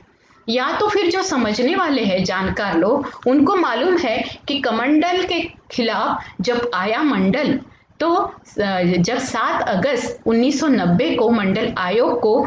Speaker 1: या तो फिर जो समझने वाले हैं जानकार लोग, उनको मालूम है कि कमंडल के खिलाफ जब आया मंडल, तो जब 7 अगस्त 1990 को मंडल आयोग को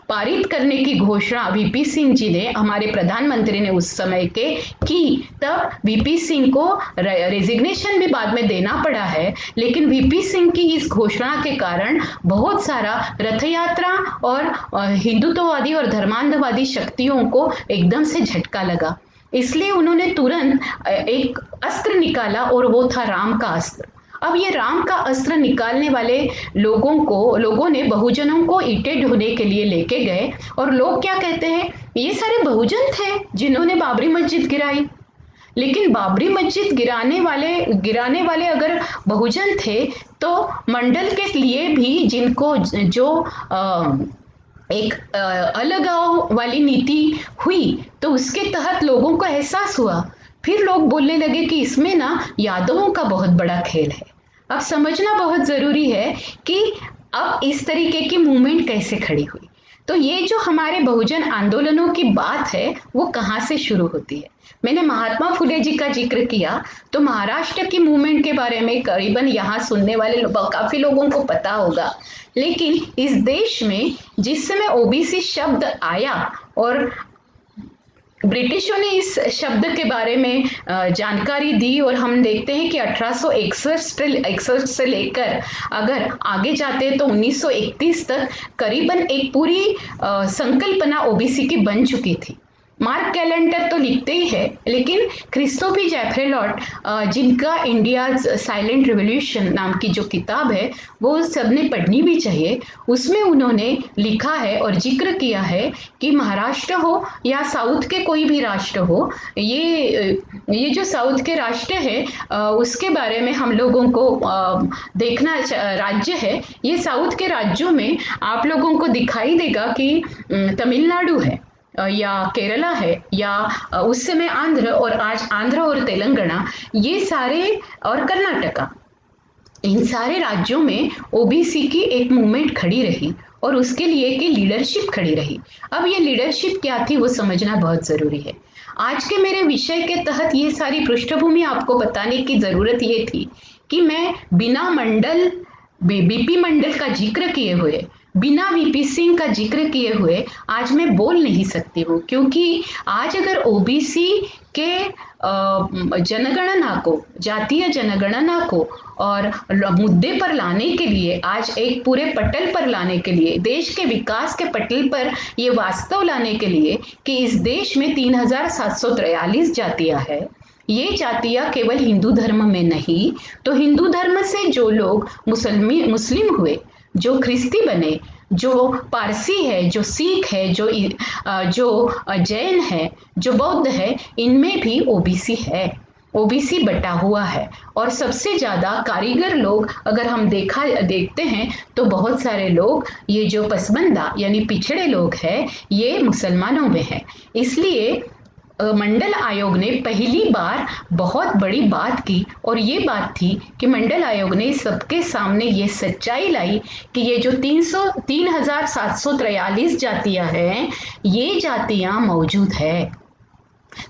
Speaker 1: पारित करने की घोषणा वीपी सिंह जी ने, हमारे प्रधानमंत्री ने उस समय के की, तब वीपी सिंह को रेजिग्नेशन भी बाद में देना पड़ा है। लेकिन वीपी सिंह की इस घोषणा के कारण बहुत सारा रथ यात्रा और हिंदुत्ववादी और धर्मांधवादी शक्तियों को एकदम से झटका लगा। इसलिए उन्होंने तुरंत एक अस्त्र निकाला और वो था राम का अस्त्र। अब ये राम का अस्त्र निकालने वाले लोगों ने बहुजनों को ईंटें ढोने के लिए लेके गए, और लोग क्या कहते हैं, ये सारे बहुजन थे जिन्होंने बाबरी मस्जिद गिराई। लेकिन बाबरी मस्जिद गिराने वाले अगर बहुजन थे, तो मंडल के लिए भी जिनको जो एक अलगाव वाली नीति हुई, तो उसके तहत लोगों को एहसास हुआ। फिर लोग बोलने लगे कि इसमें ना यादवों का बहुत बड़ा खेल है। अब समझना बहुत जरूरी है कि अब इस तरीके की मूवमेंट कैसे खड़ी हुई। तो ये जो हमारे बहुजन आंदोलनों की बात है, वो कहाँ से शुरू होती है। मैंने महात्मा फुले जी का जिक्र किया, तो महाराष्ट्र की मूवमेंट के बारे में करीबन यहाँ सुनने वाले काफी लोगों को पता होगा। लेकिन इस देश में जिस समय ओबीसी शब्द आया और ब्रिटिशों ने इस शब्द के बारे में जानकारी दी, और हम देखते हैं कि 1861 से लेकर अगर आगे जाते तो 1931 तक करीबन एक पूरी संकल्पना ओबीसी की बन चुकी थी। मार्क कैलेंडर तो लिखते ही है, लेकिन क्रिस्टोफी जैफ्रेलॉट, जिनका इंडिया साइलेंट रिवॉल्यूशन नाम की जो किताब है वो सबने पढ़नी भी चाहिए, उसमें उन्होंने लिखा है और जिक्र किया है कि महाराष्ट्र हो या साउथ के कोई भी राष्ट्र हो, ये जो साउथ के राष्ट्र है उसके बारे में हम लोगों को देखना, राज्य है, ये साउथ के राज्यों में आप लोगों को दिखाई देगा कि तमिलनाडु है या केरला है या उस समय आंध्र, और आज आंध्र और तेलंगाना, ये सारे, और कर्नाटका, इन सारे राज्यों में ओबीसी की एक मूवमेंट खड़ी रही और उसके लिए की लीडरशिप खड़ी रही। अब ये लीडरशिप क्या थी वो समझना बहुत जरूरी है। आज के मेरे विषय के तहत ये सारी पृष्ठभूमि आपको बताने की जरूरत ये थी कि मैं बिना बीपी मंडल का जिक्र किए हुए, बिना वीपी सिंह का जिक्र किए हुए आज मैं बोल नहीं सकती हूँ, क्योंकि आज अगर ओबीसी के जनगणना को, जातीय जनगणना को और मुद्दे पर लाने के लिए, आज एक पूरे पटल पर लाने के लिए, देश के विकास के पटल पर ये वास्तव लाने के लिए कि इस देश में 3743 जातियां है, ये जातियां केवल हिंदू धर्म में नहीं, तो हिंदू धर्म से जो लोग मुस्लिम हुए, जो ख्रिस्ती बने, जो पारसी है, जो सिख है, जो जैन है, जो बौद्ध है, इनमें भी ओबीसी है। ओबीसी बटा हुआ है। और सबसे ज्यादा कारीगर लोग अगर हम देखते हैं तो बहुत सारे लोग, ये जो पसबंदा यानी पिछड़े लोग हैं, ये मुसलमानों में है। इसलिए मंडल आयोग ने पहली बार बहुत बड़ी बात की, और ये बात थी कि मंडल आयोग ने सबके सामने ये सच्चाई लाई कि ये जो 3,743 जातियां हैं, ये जातियां मौजूद है।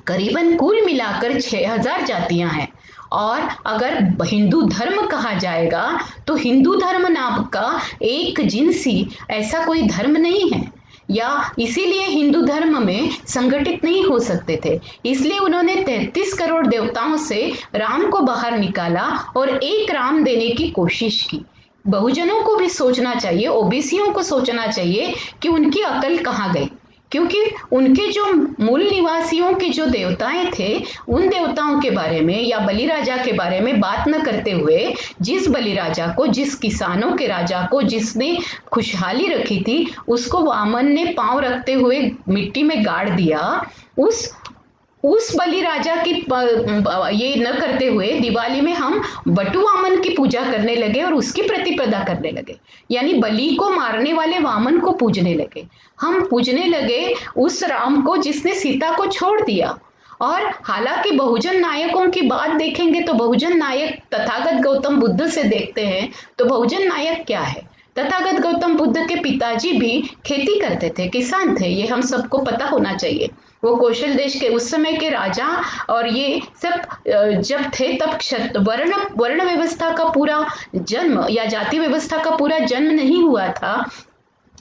Speaker 1: करीबन कुल मिलाकर 6,000 जातियां हैं। और अगर हिंदू धर्म कहा जाएगा तो हिंदू धर्म नाम का एक जिनसी ऐसा कोई धर्म नहीं है, या इसीलिए हिंदू धर्म में संगठित नहीं हो सकते थे। इसलिए उन्होंने 33 करोड़ देवताओं से राम को बाहर निकाला और एक राम देने की कोशिश की। बहुजनों को भी सोचना चाहिए, ओबीसीयों को सोचना चाहिए कि उनकी अकल कहाँ गई, क्योंकि उनके जो मूल निवासियों के जो देवताएं थे, उन देवताओं के बारे में या बलिराजा के बारे में बात न करते हुए, जिस बलिराजा को, जिस किसानों के राजा को, जिसने खुशहाली रखी थी, उसको वामन ने पांव रखते हुए मिट्टी में गाड़ दिया। उस बलि राजा की ये न करते हुए दिवाली में हम बटु वामन की पूजा करने लगे और उसकी प्रतिपदा करने लगे, यानी बलि को मारने वाले वामन को पूजने लगे। हम पूजने लगे उस राम को जिसने सीता को छोड़ दिया। और हालांकि बहुजन नायकों की बात देखेंगे तो बहुजन नायक तथागत गौतम बुद्ध से देखते हैं तो बहुजन नायक क्या है। तथागत गौतम बुद्ध के पिताजी भी खेती करते थे, किसान थे, ये हम सबको पता होना चाहिए। वो कौशल देश के उस समय के राजा और ये सब जब थे तब वर्ण व्यवस्था का पूरा जन्म या जाति व्यवस्था का पूरा जन्म नहीं हुआ था।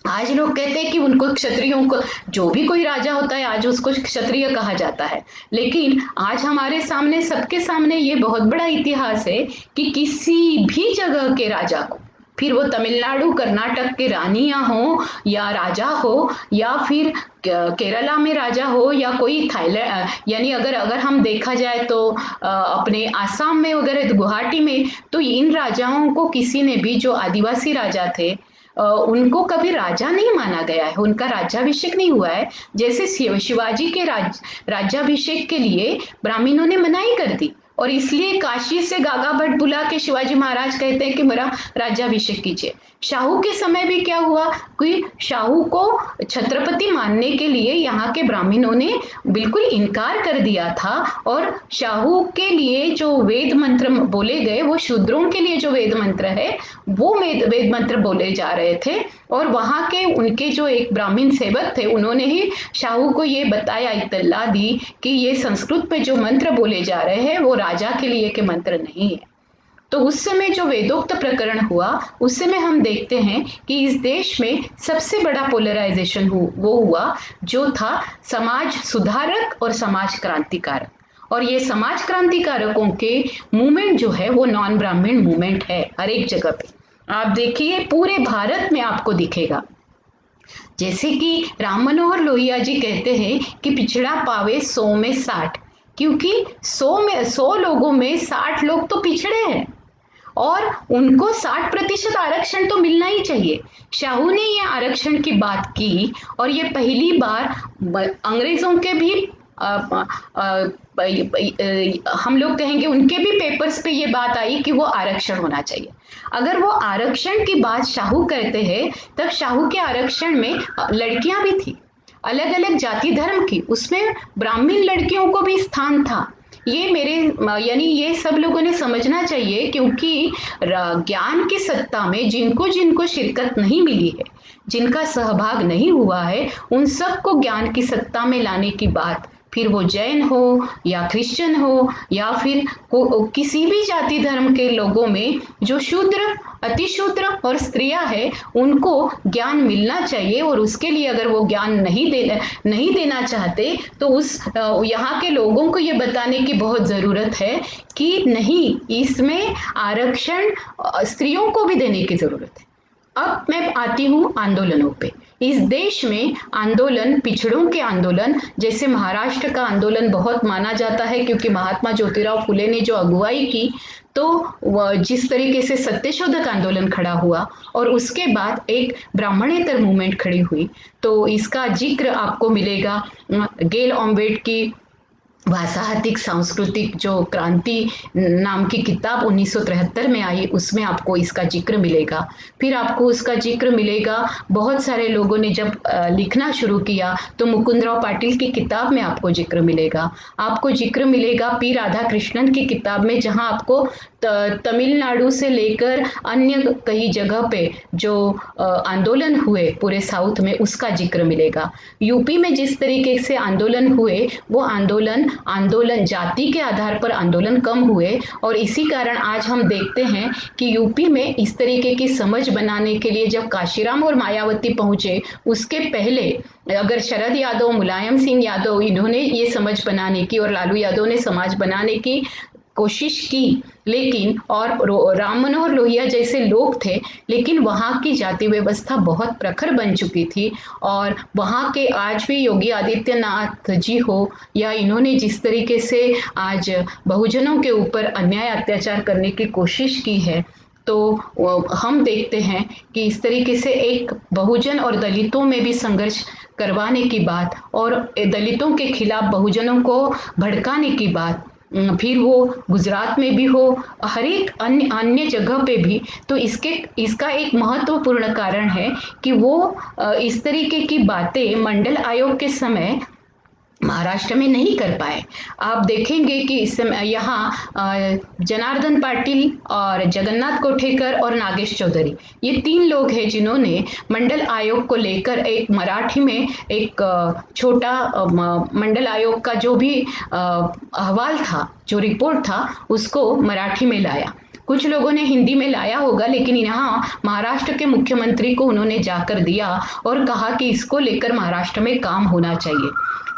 Speaker 1: आज लोग कहते हैं कि उनको क्षत्रियों को, जो भी कोई राजा होता है आज उसको क्षत्रिय कहा जाता है, लेकिन आज हमारे सामने, सबके सामने ये बहुत बड़ा इतिहास है कि किसी भी जगह के राजा को, फिर वो तमिलनाडु कर्नाटक के रानियां हो या राजा हो, या फिर केरला में राजा हो, या कोई थाईलैंड, यानी अगर हम देखा जाए तो अपने आसाम में वगैरह गुवाहाटी में, तो इन राजाओं को किसी ने भी, जो आदिवासी राजा थे, उनको कभी राजा नहीं माना गया है, उनका राज्याभिषेक नहीं हुआ है। जैसे शिवाजी के राज्याभिषेक के लिए ब्राह्मणों ने मनाही कर दी, और इसलिए काशी से गागा भट्ट बुला के शिवाजी महाराज कहते हैं कि मेरा राज्याभिषेक कीजिए। शाहू के समय भी क्या हुआ कि शाहू को छत्रपति मानने के लिए यहाँ के ब्राह्मणों ने बिल्कुल इनकार कर दिया था, और शाहू के लिए जो वेद मंत्र बोले गए, वो शूद्रों के लिए जो वेद मंत्र है वो वेद मंत्र बोले जा रहे थे। और वहां के उनके जो एक ब्राह्मण सेवक थे, उन्होंने ही शाहू को ये बताया, इत्तला दी कि ये संस्कृत में जो मंत्र बोले जा रहे हैं वो राजा के लिए के मंत्र नहीं है। तो उस समय जो वेदोक्त प्रकरण हुआ, उस समय हम देखते हैं कि इस देश में सबसे बड़ा पोलराइजेशन वो हुआ जो था समाज सुधारक और समाज क्रांतिकारक। और ये समाज क्रांतिकारकों के मूवमेंट जो है वो नॉन ब्राह्मण मूवमेंट है। हर एक जगह पे आप देखिए, पूरे भारत में आपको दिखेगा। जैसे कि राम मनोहर लोहिया जी कहते हैं कि पिछड़ा पावे 100 में 60, क्योंकि 100 लोगों में 60 लोग तो पिछड़े हैं और उनको 60% आरक्षण तो मिलना ही चाहिए। शाहू ने ये आरक्षण की बात की, और ये पहली बार अंग्रेजों के भी हम लोग कहेंगे उनके भी पेपर्स पे ये बात आई कि वो आरक्षण होना चाहिए। अगर वो आरक्षण की बात शाहू करते हैं, तब शाहू के आरक्षण में लड़कियां भी थी, अलग अलग जाति धर्म की, उसमें ब्राह्मण लड़कियों को भी स्थान था। ये यानी ये सब लोगों ने समझना चाहिए, क्योंकि ज्ञान की सत्ता में जिनको जिनको शिरकत नहीं मिली है, जिनका सहभाग नहीं हुआ है, उन सबको ज्ञान की सत्ता में लाने की बात, फिर वो जैन हो या क्रिश्चियन हो या फिर किसी भी जाति धर्म के लोगों में जो शूद्र, अतिशूद्र और स्त्रियां है, उनको ज्ञान मिलना चाहिए। और उसके लिए अगर वो ज्ञान नहीं देना चाहते तो यहाँ के लोगों को ये बताने की बहुत जरूरत है कि नहीं, इसमें आरक्षण स्त्रियों को भी देने की जरूरत है। अब मैं आती हूँ आंदोलनों पे इस देश में आंदोलन, पिछड़ों के आंदोलन, जैसे महाराष्ट्र का आंदोलन बहुत माना जाता है क्योंकि महात्मा ज्योतिराव फुले ने जो अगुवाई की, तो जिस तरीके से सत्यशोधक आंदोलन खड़ा हुआ और उसके बाद एक ब्राह्मणेतर मूवमेंट खड़ी हुई, तो इसका जिक्र आपको मिलेगा गेल ऑम्वेट की भाषाहिक सांस्कृतिक जो क्रांति नाम की किताब 1973 में आई, उसमें आपको इसका जिक्र मिलेगा। फिर आपको उसका जिक्र मिलेगा, बहुत सारे लोगों ने जब लिखना शुरू किया तो मुकुंदराव पाटिल की किताब में आपको जिक्र मिलेगा। आपको जिक्र मिलेगा पी राधाकृष्णन की किताब में, जहां आपको तमिलनाडु से लेकर अन्य कई जगह पे जो आंदोलन हुए पूरे साउथ में, उसका जिक्र मिलेगा। यूपी में जिस तरीके से आंदोलन हुए, वो आंदोलन जाति के आधार पर आंदोलन कम हुए, और इसी कारण आज हम देखते हैं कि यूपी में इस तरीके की समझ बनाने के लिए जब काशीराम और मायावती पहुंचे, उसके पहले अगर शरद यादव, मुलायम सिंह यादव, इन्होंने ये समझ बनाने की और लालू यादव ने समाज बनाने की कोशिश की, लेकिन और राम मनोहर लोहिया जैसे लोग थे, लेकिन वहाँ की जाति व्यवस्था बहुत प्रखर बन चुकी थी। और वहाँ के आज भी योगी आदित्यनाथ जी हो या इन्होंने जिस तरीके से आज बहुजनों के ऊपर अन्याय अत्याचार करने की कोशिश की है, तो हम देखते हैं कि इस तरीके से एक बहुजन और दलितों में भी संघर्ष करवाने की बात और दलितों के खिलाफ बहुजनों को भड़काने की बात, फिर वो गुजरात में भी हो, हर एक अन्य जगह पे भी, तो इसका एक महत्वपूर्ण कारण है कि वो इस तरीके की बातें मंडल आयोग के समय महाराष्ट्र में नहीं कर पाए। आप देखेंगे कि इस समय यहाँ जनार्दन पाटिल और जगन्नाथ कोठेकर और नागेश चौधरी, ये 3 लोग हैं जिन्होंने मंडल आयोग को लेकर एक मराठी में एक छोटा मंडल आयोग का जो भी अहवाल था, जो रिपोर्ट था, उसको मराठी में लाया। कुछ लोगों ने हिंदी में लाया होगा, लेकिन यहाँ महाराष्ट्र के मुख्यमंत्री को उन्होंने जाकर दिया और कहा कि इसको लेकर महाराष्ट्र में काम होना चाहिए।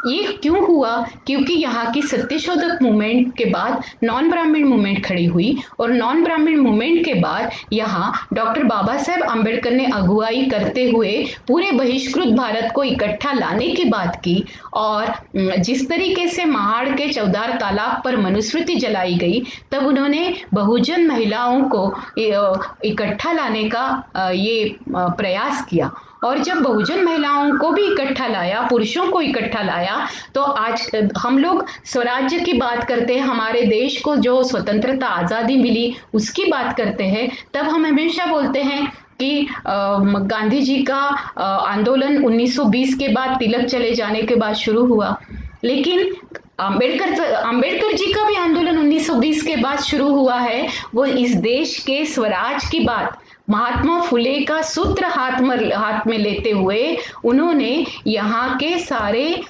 Speaker 1: ये क्यों हुआ? क्योंकि यहाँ की सत्यशोधक मूवमेंट के बाद नॉन ब्राह्मण मूवमेंट खड़ी हुई, और नॉन ब्राह्मण मूवमेंट के बाद यहाँ डॉक्टर बाबा साहेब आम्बेडकर ने अगुवाई करते हुए पूरे बहिष्कृत भारत को इकट्ठा लाने की बात की, और जिस तरीके से महाड़ के चौदार तालाब पर मनुस्मृति जलाई गई, तब उन्होंने बहुजन महिलाओं को इकट्ठा लाने का ये प्रयास किया। और जब बहुजन महिलाओं को भी इकट्ठा लाया, पुरुषों को इकट्ठा लाया, तो आज हम लोग स्वराज्य की बात करते हैं, हमारे देश को जो स्वतंत्रता आज़ादी मिली उसकी बात करते हैं, तब हम हमेशा बोलते हैं कि गांधी जी का आंदोलन 1920 के बाद, तिलक चले जाने के बाद शुरू हुआ, लेकिन अंबेडकर जी का भी आंदोलन 1920 के बाद शुरू हुआ है। वो इस देश के स्वराज की बात, महात्मा फुले का सूत्र हाथ में लेते हुए उन्होंने यहाँ के सारे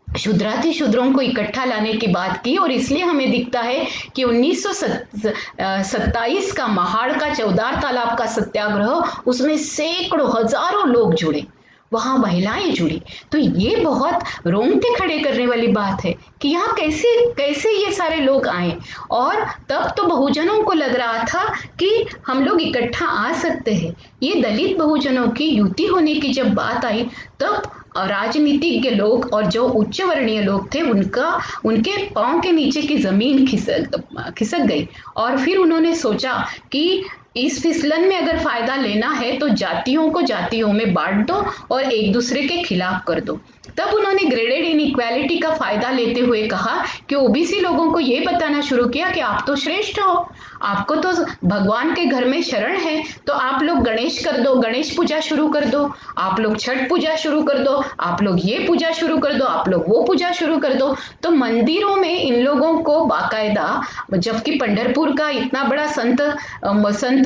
Speaker 1: शूद्राति शूद्रों को इकट्ठा लाने की बात की, और इसलिए हमें दिखता है कि 1927 का महाड़ का चौदार तालाब का सत्याग्रह, उसमें सैकड़ों हजारों लोग जुड़े, वहां महिलाएं जुड़ी। तो ये बहुत रोंगटे खड़े करने वाली बात है कि यहाँ कैसे कैसे ये सारे लोग आए, और तब तो बहुजनों को लग रहा था कि हम लोग इकट्ठा आ सकते हैं। ये दलित बहुजनों की युति होने की जब बात आई, तब राजनीतिज्ञ लोग और जो उच्च वर्णीय लोग थे, उनके पांव के नीचे की जमीन खिसक गई, और फिर उन्होंने सोचा कि इस फिसलन में अगर फायदा लेना है तो जातियों को जातियों में बांट दो और एक दूसरे के खिलाफ कर दो। तब उन्होंने ग्रेडेड इनइक्वालिटी का फायदा लेते हुए कहा कि ओबीसी लोगों को ये बताना शुरू किया कि आप तो श्रेष्ठ हो, आपको तो भगवान के घर में शरण है, तो आप लोग गणेश कर दो, गणेश पूजा शुरू कर दो, आप लोग छठ पूजा शुरू कर दो, आप लोग ये पूजा शुरू कर दो, आप लोग वो पूजा शुरू कर दो। तो मंदिरों में इन लोगों को बाकायदा, जबकि पंढरपुर का इतना बड़ा संत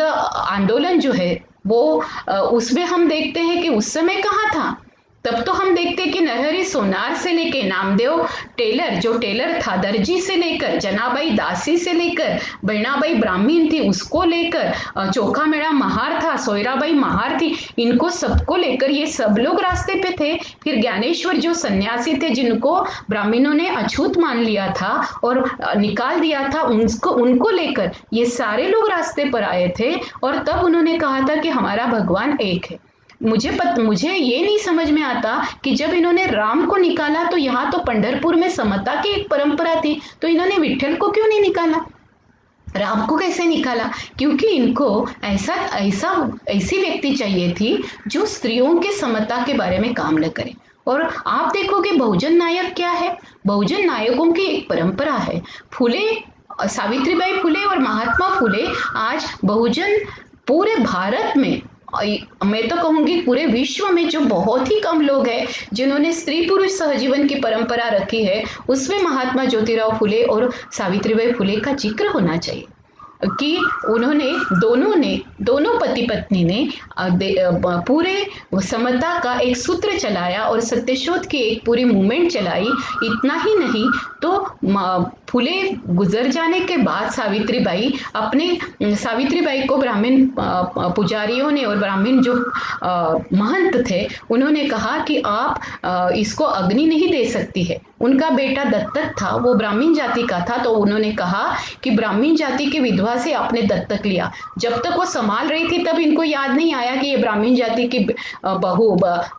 Speaker 1: आंदोलन जो है वो, उसमें हम देखते हैं कि उस समय कहाँ था। तब तो हम देखते कि नरहरि सोनार से लेकर नामदेव टेलर, जो टेलर था, दर्जी से लेकर जनाबाई दासी से लेकर बहनाबाई ब्राह्मीण थी, उसको लेकर चोखा मेड़ा महार था, सोयराबाई महार थी, इनको सबको लेकर ये सब लोग रास्ते पे थे। फिर ज्ञानेश्वर जो सन्यासी थे, जिनको ब्राह्मणों ने अछूत मान लिया था और निकाल दिया था, उनको लेकर ये सारे लोग रास्ते पर आए थे, और तब उन्होंने कहा था कि हमारा भगवान एक है। मुझे ये नहीं समझ में आता कि जब इन्होंने राम को निकाला तो यहाँ तो पंढरपुर में समता की एक परंपरा थी, तो इन्होंने विट्ठल को क्यों नहीं निकाला, राम को कैसे निकाला? क्योंकि इनको ऐसा ऐसा ऐसी व्यक्ति चाहिए थी जो स्त्रियों के समता के बारे में काम न करे। और आप देखोगे बहुजन नायक क्या है, बहुजन नायकों की एक परंपरा है। फुले, सावित्रीबाई फुले और महात्मा फुले आज बहुजन पूरे भारत में, मैं तो कहूंगी पूरे विश्व में जो बहुत ही कम लोग हैं जिन्होंने स्त्री पुरुष सहजीवन की परंपरा रखी है, उसमें महात्मा ज्योतिराव फुले और सावित्रीबाई फुले का जिक्र होना चाहिए कि उन्होंने दोनों पति पत्नी ने पूरे समता का एक सूत्र चलाया और सत्यशोध की एक पूरी मूवमेंट चलाई। इतना ही नहीं तो फुले गुजर जाने के बाद सावित्रीबाई को ब्राह्मण पुजारियों ने और ब्राह्मण जो महंत थे उन्होंने कहा कि आप इसको अग्नि नहीं दे सकती है। उनका बेटा दत्तक था, वो ब्राह्मण जाति का था, तो उन्होंने कहा कि ब्राह्मण जाति की विधवा से आपने दत्तक लिया। जब तक वो संभाल रही थी तब इनको याद नहीं आया कि ये ब्राह्मण जाति की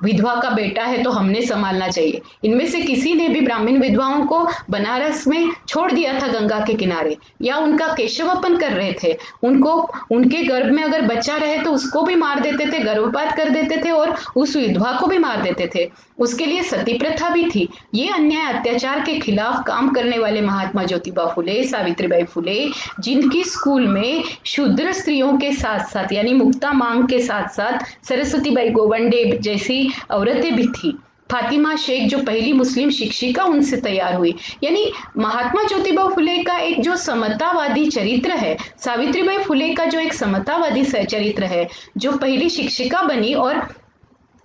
Speaker 1: विधवा का बेटा है तो हमने संभालना चाहिए। इनमें से किसी ने भी ब्राह्मण विधवाओं को बनारस में छोड़ दिया था गंगा के किनारे, या उनका केशवपन कर रहे थे, उनको उनके गर्भ में अगर बच्चा रहे तो उसको भी मार देते थे, गर्भपात कर देते थे और उस विधवा को भी मार देते थे। उसके लिए सती प्रथा भी थी। ये अन्याय अत्याचार के खिलाफ काम करने वाले महात्मा ज्योतिबा फुले, सावित्रीबाई फुले, जिनकी स्कूल में शूद्र स्त्रियों के साथ साथ यानी मुक्ता मांग के साथ साथ सरस्वतीबाई गोवंडे जैसी औरतें भी थी, फातिमा शेख जो पहली मुस्लिम शिक्षिका उनसे तैयार हुई। यानी महात्मा ज्योतिबा फुले का एक जो समतावादी चरित्र है, सावित्रीबाई फुले का जो एक समतावादी चरित्र है, जो पहली शिक्षिका बनी और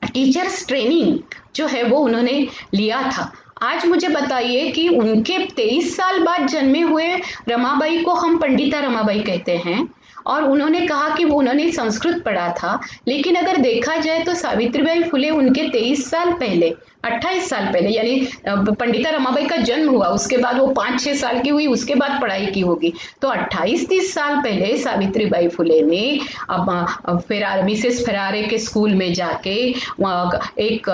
Speaker 1: टीचर्स ट्रेनिंग जो है वो उन्होंने लिया था। आज मुझे बताइए कि उनके 23 साल बाद जन्मे हुए रमाबाई को हम पंडिता रमाबाई कहते हैं, और उन्होंने कहा कि वो उन्होंने संस्कृत पढ़ा था। लेकिन अगर देखा जाए तो सावित्रीबाई फुले उनके 23 साल पहले, 28 साल पहले, यानी पंडिता रमाबाई का जन्म हुआ उसके बाद वो 5-6 साल की हुई, उसके बाद पढ़ाई की होगी, तो 28-30 साल पहले सावित्रीबाई फुले ने मिसेस फेरारे के स्कूल में जाके एक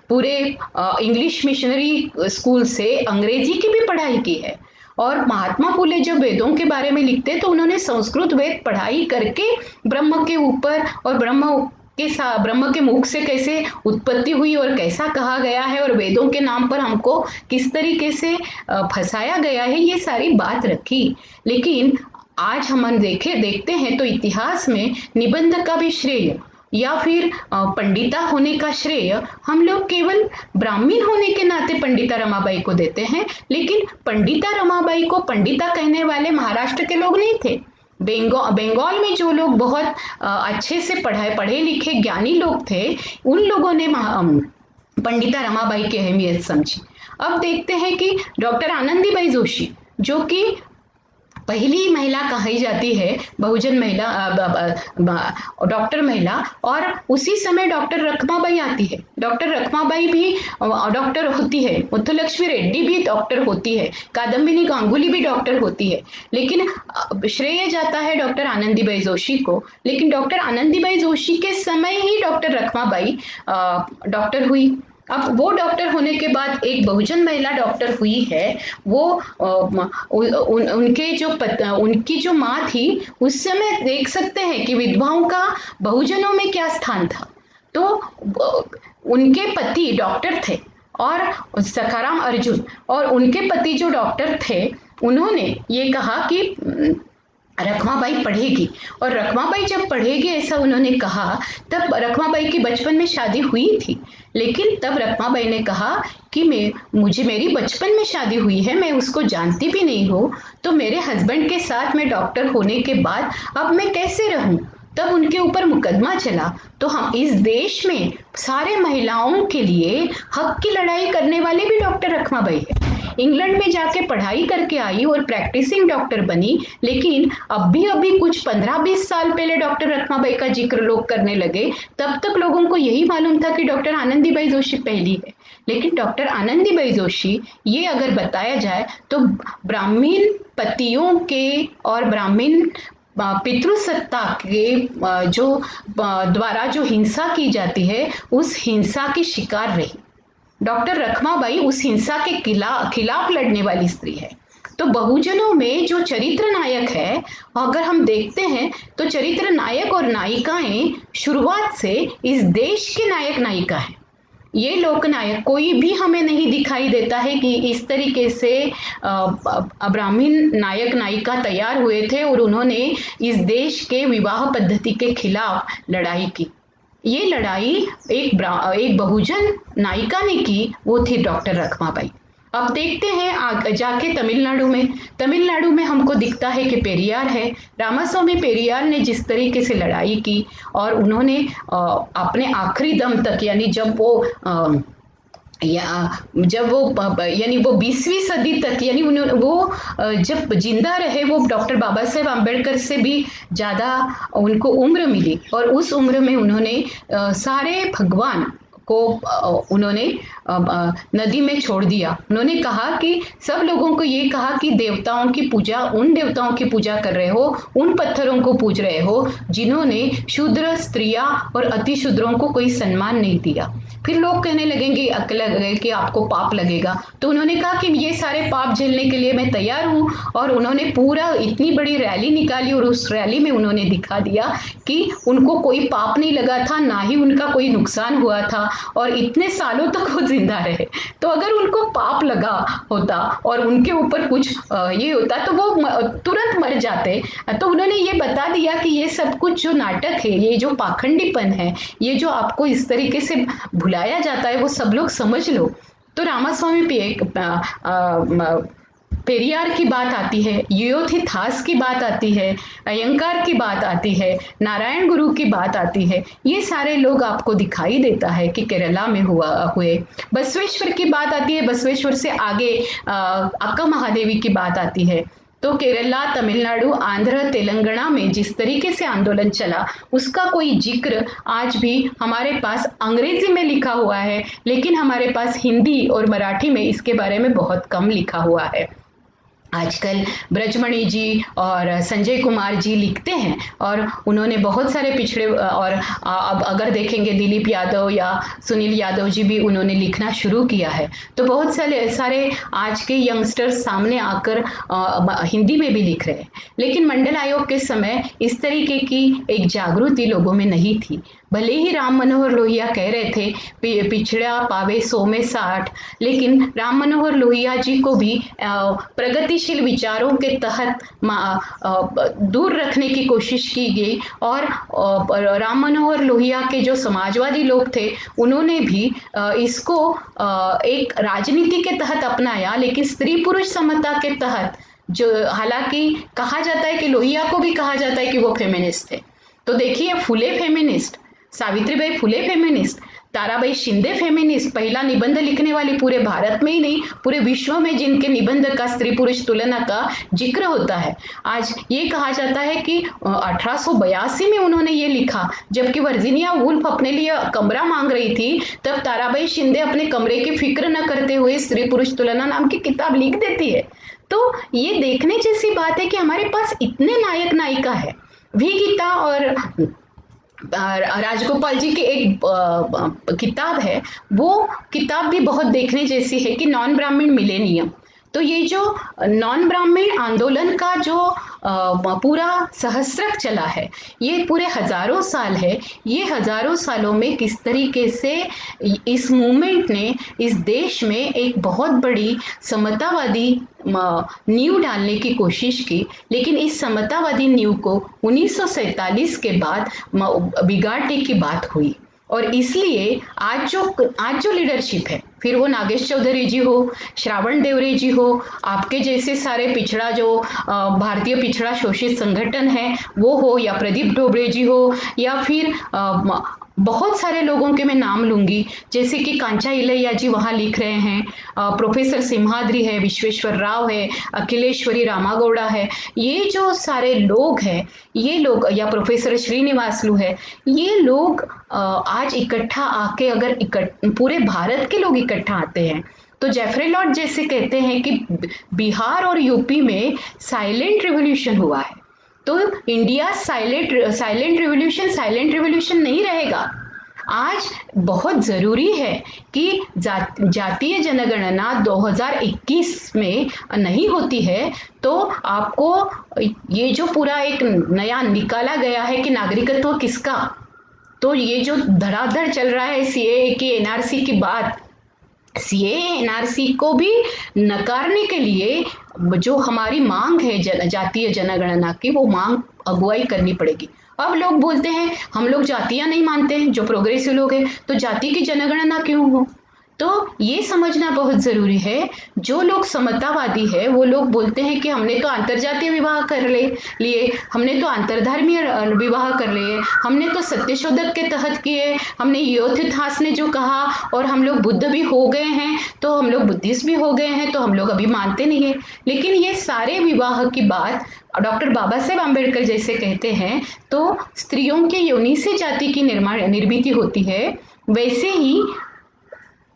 Speaker 1: पूरे इंग्लिश मिशनरी स्कूल से अंग्रेजी की भी पढ़ाई की है। और महात्मा फुले जब वेदों के बारे में लिखते तो उन्होंने संस्कृत वेद पढ़ाई करके ब्रह्म के ऊपर और ब्रह्म के मुख से कैसे उत्पत्ति हुई और कैसा कहा गया है और वेदों के नाम पर हमको किस तरीके से फंसाया गया है, ये सारी बात रखी। लेकिन आज हम देखते हैं तो इतिहास में निबंध का भी श्रेय या फिर पंडिता होने का श्रेय हम लोग केवल ब्राह्मण होने के नाते पंडिता रमाबाई को देते हैं। लेकिन पंडिता रमाबाई को पंडिता कहने वाले महाराष्ट्र के लोग नहीं थे। बंगाल में जो लोग बहुत अच्छे से पढ़े लिखे ज्ञानी लोग थे, उन लोगों ने पंडिता रमाबाई की अहमियत समझी। अब देखते हैं कि डॉक्टर आनंदीबाई जोशी, जो कि पहली महिला कही जाती है, बहुजन महिला, डॉक्टर महिला, और उसी समय डॉक्टर रखमाबाई आती है। डॉक्टर रखमाबाई भी डॉक्टर होती है, मुथुलक्ष्मी रेड्डी भी डॉक्टर होती है, कादम्बिनी गांगुली भी डॉक्टर होती है, लेकिन श्रेय जाता है डॉक्टर आनंदीबाई जोशी को। लेकिन डॉक्टर आनंदीबाई जोशी के समय ही डॉक्टर रखमाबाई डॉक्टर हुई। अब वो डॉक्टर होने के बाद एक बहुजन महिला डॉक्टर हुई है, वो उनकी जो माँ थी उस समय देख सकते हैं कि विधवाओं का बहुजनों में क्या स्थान था। तो उनके पति डॉक्टर थे और सखाराम अर्जुन, और उनके पति जो डॉक्टर थे उन्होंने ये कहा कि रखमाबाई पढ़ेगी, और रखमाबाई जब पढ़ेगी ऐसा उन्होंने कहा। तब रखमाबाई की बचपन में शादी हुई थी, लेकिन तब रखमाबाई ने कहा कि मेरी बचपन में शादी हुई है, मैं उसको जानती भी नहीं हूँ, तो मेरे हस्बैंड के साथ मैं डॉक्टर होने के बाद अब मैं कैसे रहूं। तब उनके ऊपर मुकदमा चला। तो हम इस देश में सारे महिलाओं के लिए हक की लड़ाई करने वाले भी डॉक्टर रखमाबाई है। इंग्लैंड में जाके पढ़ाई करके आई और प्रैक्टिसिंग डॉक्टर बनी, लेकिन अभी कुछ 15-20 साल पहले डॉक्टर रखमाबाई का जिक्र लोग करने लगे। तब तक लोगों को यही मालूम था कि डॉक्टर आनंदीबाई जोशी पहली है। लेकिन डॉक्टर आनंदीबाई जोशी, ये अगर बताया जाए तो ब्राह्मण पतियों के और ब्राह्मण पितृसत्ता के जो द्वारा जो हिंसा की जाती है उस हिंसा की शिकार रही। डॉक्टर रखमाबाई उस हिंसा के खिलाफ लड़ने वाली स्त्री है। तो बहुजनों में जो चरित्र नायक है, अगर हम देखते हैं तो चरित्र नायक और नायिकाएं शुरुआत से इस देश के नायक नायिका हैं। ये लोकनायक कोई भी हमें नहीं दिखाई देता है कि इस तरीके से ब्राह्मण नायक नायिका तैयार हुए थे और उन्होंने इस देश के विवाह पद्धति के खिलाफ लड़ाई की। ये लड़ाई एक बहुजन नायिका ने की, वो थी डॉक्टर रखमाबाई। अब देखते हैं जाके तमिलनाडु में हमको दिखता है कि पेरियार है। रामास्वामी पेरियार ने जिस तरीके से लड़ाई की और उन्होंने अपने आखिरी दम तक, यानी जब वो यानी वो 20वीं सदी तक, यानी वो जब जिंदा रहे, वो डॉक्टर बाबा साहेब आम्बेडकर से भी ज़्यादा उनको उम्र मिली और उस उम्र में उन्होंने सारे भगवान को उन्होंने नदी में छोड़ दिया। उन्होंने कहा कि सब लोगों को ये कहा कि देवताओं की पूजा, उन देवताओं की पूजा कर रहे हो, उन पत्थरों को पूज रहे हो जिन्होंने शूद्र, स्त्रियां और अतिशूद्रों को कोई सम्मान नहीं दिया। फिर लोग कहने लगेंगे कि आपको पाप लगेगा, तो उन्होंने कहा कि ये सारे पाप झेलने के लिए मैं तैयार हूँ। और उन्होंने पूरा इतनी बड़ी रैली निकाली और उस रैली में उन्होंने दिखा दिया कि उनको कोई पाप नहीं लगा था, ना ही उनका कोई नुकसान हुआ था और इतने सालों तक वो जिंदा रहे। तो अगर उनको पाप लगा होता और उनके ऊपर कुछ ये होता तो वो तुरंत मर जाते। तो उन्होंने ये बता दिया कि ये सब कुछ जो नाटक है, ये जो पाखंडीपन है, ये जो आपको इस तरीके से भुलाया जाता है, वो सब लोग समझ लो। तो रामास्वामी पेरियार की बात आती है, योथिथास की बात आती है, अयंकार की बात आती है, नारायण गुरु की बात आती है। ये सारे लोग आपको दिखाई देता है कि केरला में हुए। बसवेश्वर की बात आती है, बसवेश्वर से आगे अक्का महादेवी की बात आती है। तो केरला, तमिलनाडु, आंध्र, तेलंगाना में जिस तरीके से आंदोलन चला, उसका कोई जिक्र आज भी हमारे पास अंग्रेजी में लिखा हुआ है, लेकिन हमारे पास हिंदी और मराठी में इसके बारे में बहुत कम लिखा हुआ है। आजकल ब्रजमणि जी और संजय कुमार जी लिखते हैं और उन्होंने बहुत सारे पिछड़े, और अब अगर देखेंगे दिलीप यादव या सुनील यादव जी भी उन्होंने लिखना शुरू किया है। तो बहुत सारे आज के यंगस्टर्स सामने आकर हिंदी में भी लिख रहे हैं। लेकिन मंडल आयोग के समय इस तरीके की एक जागृति लोगों में नहीं थी। भले ही राम मनोहर लोहिया कह रहे थे पिछड़ा पावे 100 में 60, लेकिन राम मनोहर लोहिया जी को भी प्रगतिशील विचारों के तहत दूर रखने की कोशिश की गई। और राम मनोहर लोहिया के जो समाजवादी लोग थे, उन्होंने भी इसको एक राजनीति के तहत अपनाया, लेकिन स्त्री पुरुष समता के तहत। जो हालांकि कहा जाता है कि लोहिया को भी कहा जाता है कि वो फेमिनिस्ट थे। तो देखिए, फुले feminist, Savitribai Phule feminist, Tarabai Shinde feminist, पहला निबंध लिखने वाली पूरे भारत में ही नहीं पूरे विश्व में जिनके निबंध का स्त्री पुरुष तुलना का जिक्र होता है। आज ये कहा जाता है कि 1882 में उन्होंने ये लिखा, जबकि वर्जीनिया वुल्फ अपने लिए कमरा मांग रही थी, तब ताराबाई शिंदे अपने कमरे की फिक्र न करते हुए स्त्री पुरुष तुलना नाम की किताब लिख देती है। तो ये देखने जैसी बात है कि हमारे पास इतने नायक नायिका है। भी गीता और राजगोपाल जी की एक किताब है, वो किताब भी बहुत देखने जैसी है कि नॉन ब्राह्मण मिलेनियम। तो ये जो नॉन ब्राह्मण आंदोलन का जो पूरा सहस्रक चला है, ये पूरे हजारों साल है। ये हजारों सालों में किस तरीके से इस मूवमेंट ने इस देश में एक बहुत बड़ी समतावादी नींव डालने की कोशिश की, लेकिन इस समतावादी नींव को 1947 के बाद बिगाड़ने की बात हुई। और इसलिए आज जो लीडरशिप है, फिर वो नागेश चौधरी जी हो, श्रावण देवरे जी हो, आपके जैसे सारे पिछड़ा जो भारतीय पिछड़ा शोषित संगठन है वो हो, या प्रदीप डोबरे जी हो, या फिर बहुत सारे लोगों के मैं नाम लूंगी, जैसे कि कांचा इलैया जी वहाँ लिख रहे हैं, प्रोफेसर सिम्हाद्री है, विश्वेश्वर राव है, अखिलेश्वरी रामागौड़ा है। ये जो सारे लोग हैं, ये लोग, या प्रोफेसर श्रीनिवासलू है, ये लोग आज इकट्ठा आके अगर पूरे भारत के लोग इकट्ठा आते हैं, तो जेफरे लॉर्ड जैसे कहते हैं कि बिहार और यूपी में साइलेंट रिवॉल्यूशन हुआ है। तो इंडिया साइलेंट रिवॉल्यूशन नहीं रहेगा। आज बहुत ज़रूरी है कि जातीय जनगणना 2021 में नहीं होती है तो आपको ये जो पूरा एक नया निकाला गया है कि नागरिकत्व किसका, तो ये जो धड़ाधड़ चल रहा है सीएए की, एनआरसी की बात, सीएए एनआरसी को भी नकारने के लिए जो हमारी मांग है जातीय जनगणना की, वो मांग अगुवाई करनी पड़ेगी। अब लोग बोलते हैं हम लोग जातियां नहीं मानते हैं, जो प्रोग्रेसिव लोग हैं, तो जाति की जनगणना क्यों हो? तो ये समझना बहुत जरूरी है। जो लोग समतावादी है वो लोग बोलते हैं कि हमने तो अंतरजातीय विवाह कर लिए, हमने तो अंतरधर्मीय विवाह कर लिए, हमने तो सत्यशोधक के तहत किए, हमने योथिथास ने जो कहा, और हम लोग बुद्ध भी हो गए हैं, तो हम लोग बुद्धिस्ट भी हो गए हैं, तो हम लोग अभी मानते नहीं है। लेकिन ये सारे विवाह की बात डॉक्टर बाबा साहेब आम्बेडकर जैसे कहते हैं, तो स्त्रियों के योनि से जाति की निर्मित होती है, वैसे ही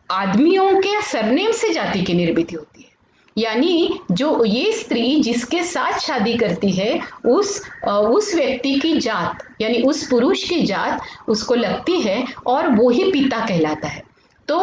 Speaker 1: आदमियों के सरनेम से जाति की निर्मित होती है। यानी जो ये स्त्री जिसके साथ शादी करती है उस व्यक्ति की जात, यानी उस पुरुष की जात उसको लगती है और वो ही पिता कहलाता है। तो